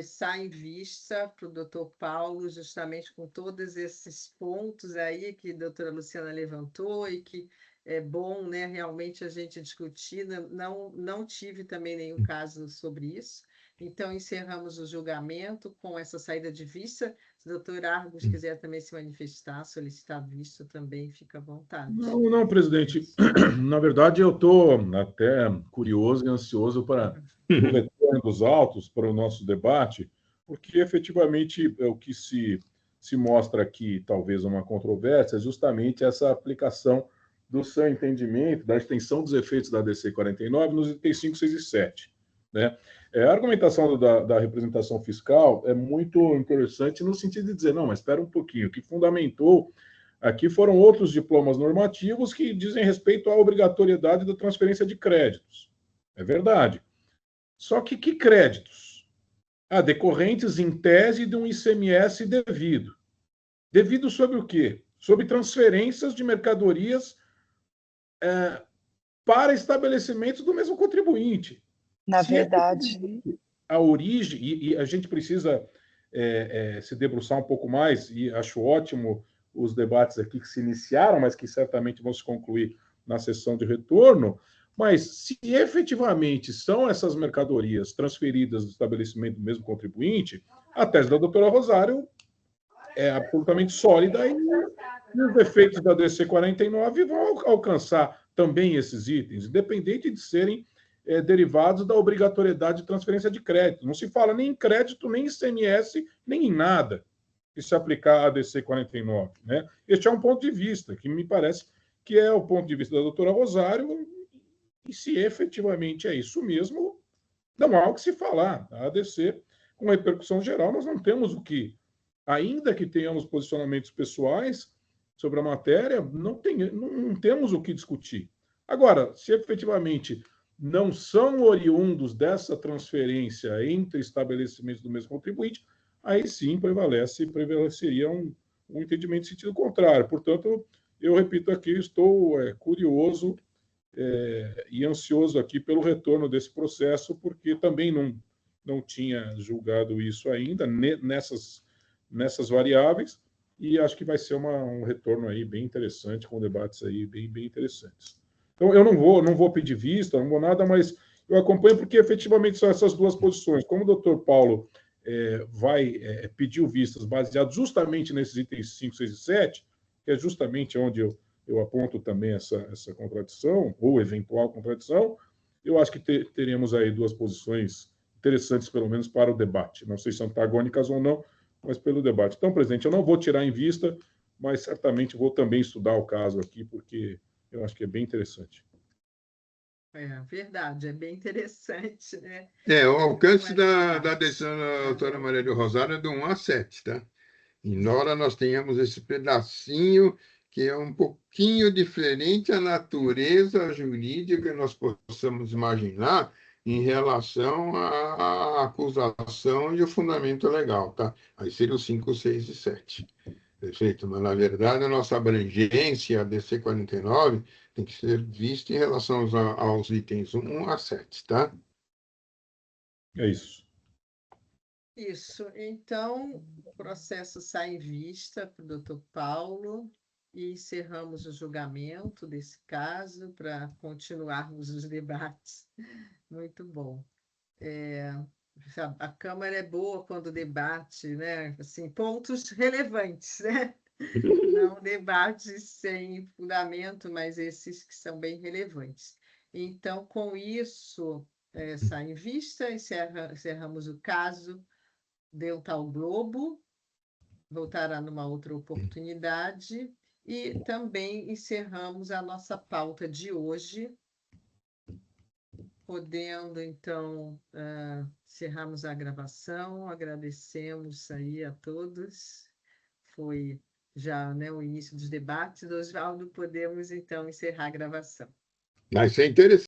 sai em vista para o doutor Paulo, justamente com todos esses pontos aí que a doutora Luciana levantou e que é bom, né, realmente a gente discutir. Não tive também nenhum caso sobre isso. Então, encerramos o julgamento com essa saída de vista. Se o doutor Argos quiser também se manifestar, solicitar visto, também fica à vontade. Não, presidente. Na verdade, eu estou até curioso e ansioso para o retorno dos autos, para o nosso debate, porque efetivamente o que se mostra aqui, talvez uma controvérsia, é justamente essa aplicação do seu entendimento da extensão dos efeitos da DC 49 nos itens 5, 6 e 7. Né? A argumentação da representação fiscal é muito interessante no sentido de dizer, não, mas espera um pouquinho, o que fundamentou aqui foram outros diplomas normativos que dizem respeito à obrigatoriedade da transferência de créditos. É verdade. Só que créditos? Decorrentes em tese de um ICMS devido. Devido sobre o quê? Sobre transferências de mercadorias para estabelecimentos do mesmo contribuinte. Na verdade, a origem, e a gente precisa se debruçar um pouco mais, e acho ótimo os debates aqui que se iniciaram, mas que certamente vão se concluir na sessão de retorno, mas se efetivamente são essas mercadorias transferidas do estabelecimento do mesmo contribuinte, a tese da doutora Rosário é absolutamente sólida e os efeitos da DC 49 vão alcançar também esses itens, independente de serem derivados da obrigatoriedade de transferência de crédito. Não se fala nem em crédito, nem em ICMS, nem em nada que se aplicar a DC 49. Né? Este é um ponto de vista que me parece que é o ponto de vista da doutora Rosário, e se efetivamente é isso mesmo, não há o que se falar. A ADC, com repercussão geral, nós não temos o que, ainda que tenhamos posicionamentos pessoais sobre a matéria, não temos o que discutir. Agora, se efetivamente não são oriundos dessa transferência entre estabelecimentos do mesmo contribuinte, aí sim prevaleceria um entendimento em sentido contrário. Portanto, eu repito aqui, estou curioso e ansioso aqui pelo retorno desse processo, porque também não tinha julgado isso ainda nessas variáveis, e acho que vai ser um retorno aí bem interessante, com debates aí bem interessantes. Então, eu não vou pedir vista, não vou nada, mas eu acompanho porque efetivamente são essas duas posições. Como o doutor Paulo pediu vistas baseadas justamente nesses itens 5, 6 e 7, que é justamente onde eu aponto também essa contradição, ou eventual contradição, eu acho que teremos aí duas posições interessantes, pelo menos, para o debate. Não sei se antagônicas ou não, mas pelo debate. Então, presidente, eu não vou tirar em vista, mas certamente vou também estudar o caso aqui, porque eu acho que é bem interessante. É verdade, é bem interessante, né? O alcance da decisão da doutora Maria do Rosário é do 1 a 7, tá? Embora nós tenhamos esse pedacinho que é um pouquinho diferente a natureza jurídica que nós possamos imaginar em relação à acusação e o fundamento legal, tá? Aí seria o 5, 6 e 7. Perfeito, mas na verdade a nossa abrangência, a DC 49, tem que ser vista em relação aos itens 1 a 7, tá? É isso. Isso. Então, o processo sai em vista para o doutor Paulo e encerramos o julgamento desse caso para continuarmos os debates. Muito bom. A Câmara é boa quando debate, né? Assim, pontos relevantes, né? Não debates sem fundamento, mas esses que são bem relevantes. Então, com isso, sai em vista, encerramos o caso Dental Globo, voltará numa outra oportunidade, e também encerramos a nossa pauta de hoje, podendo, então, encerrarmos a gravação, agradecemos aí a todos, foi já, né, o início dos debates. Oswaldo, podemos, então, encerrar a gravação. Mas é interessante.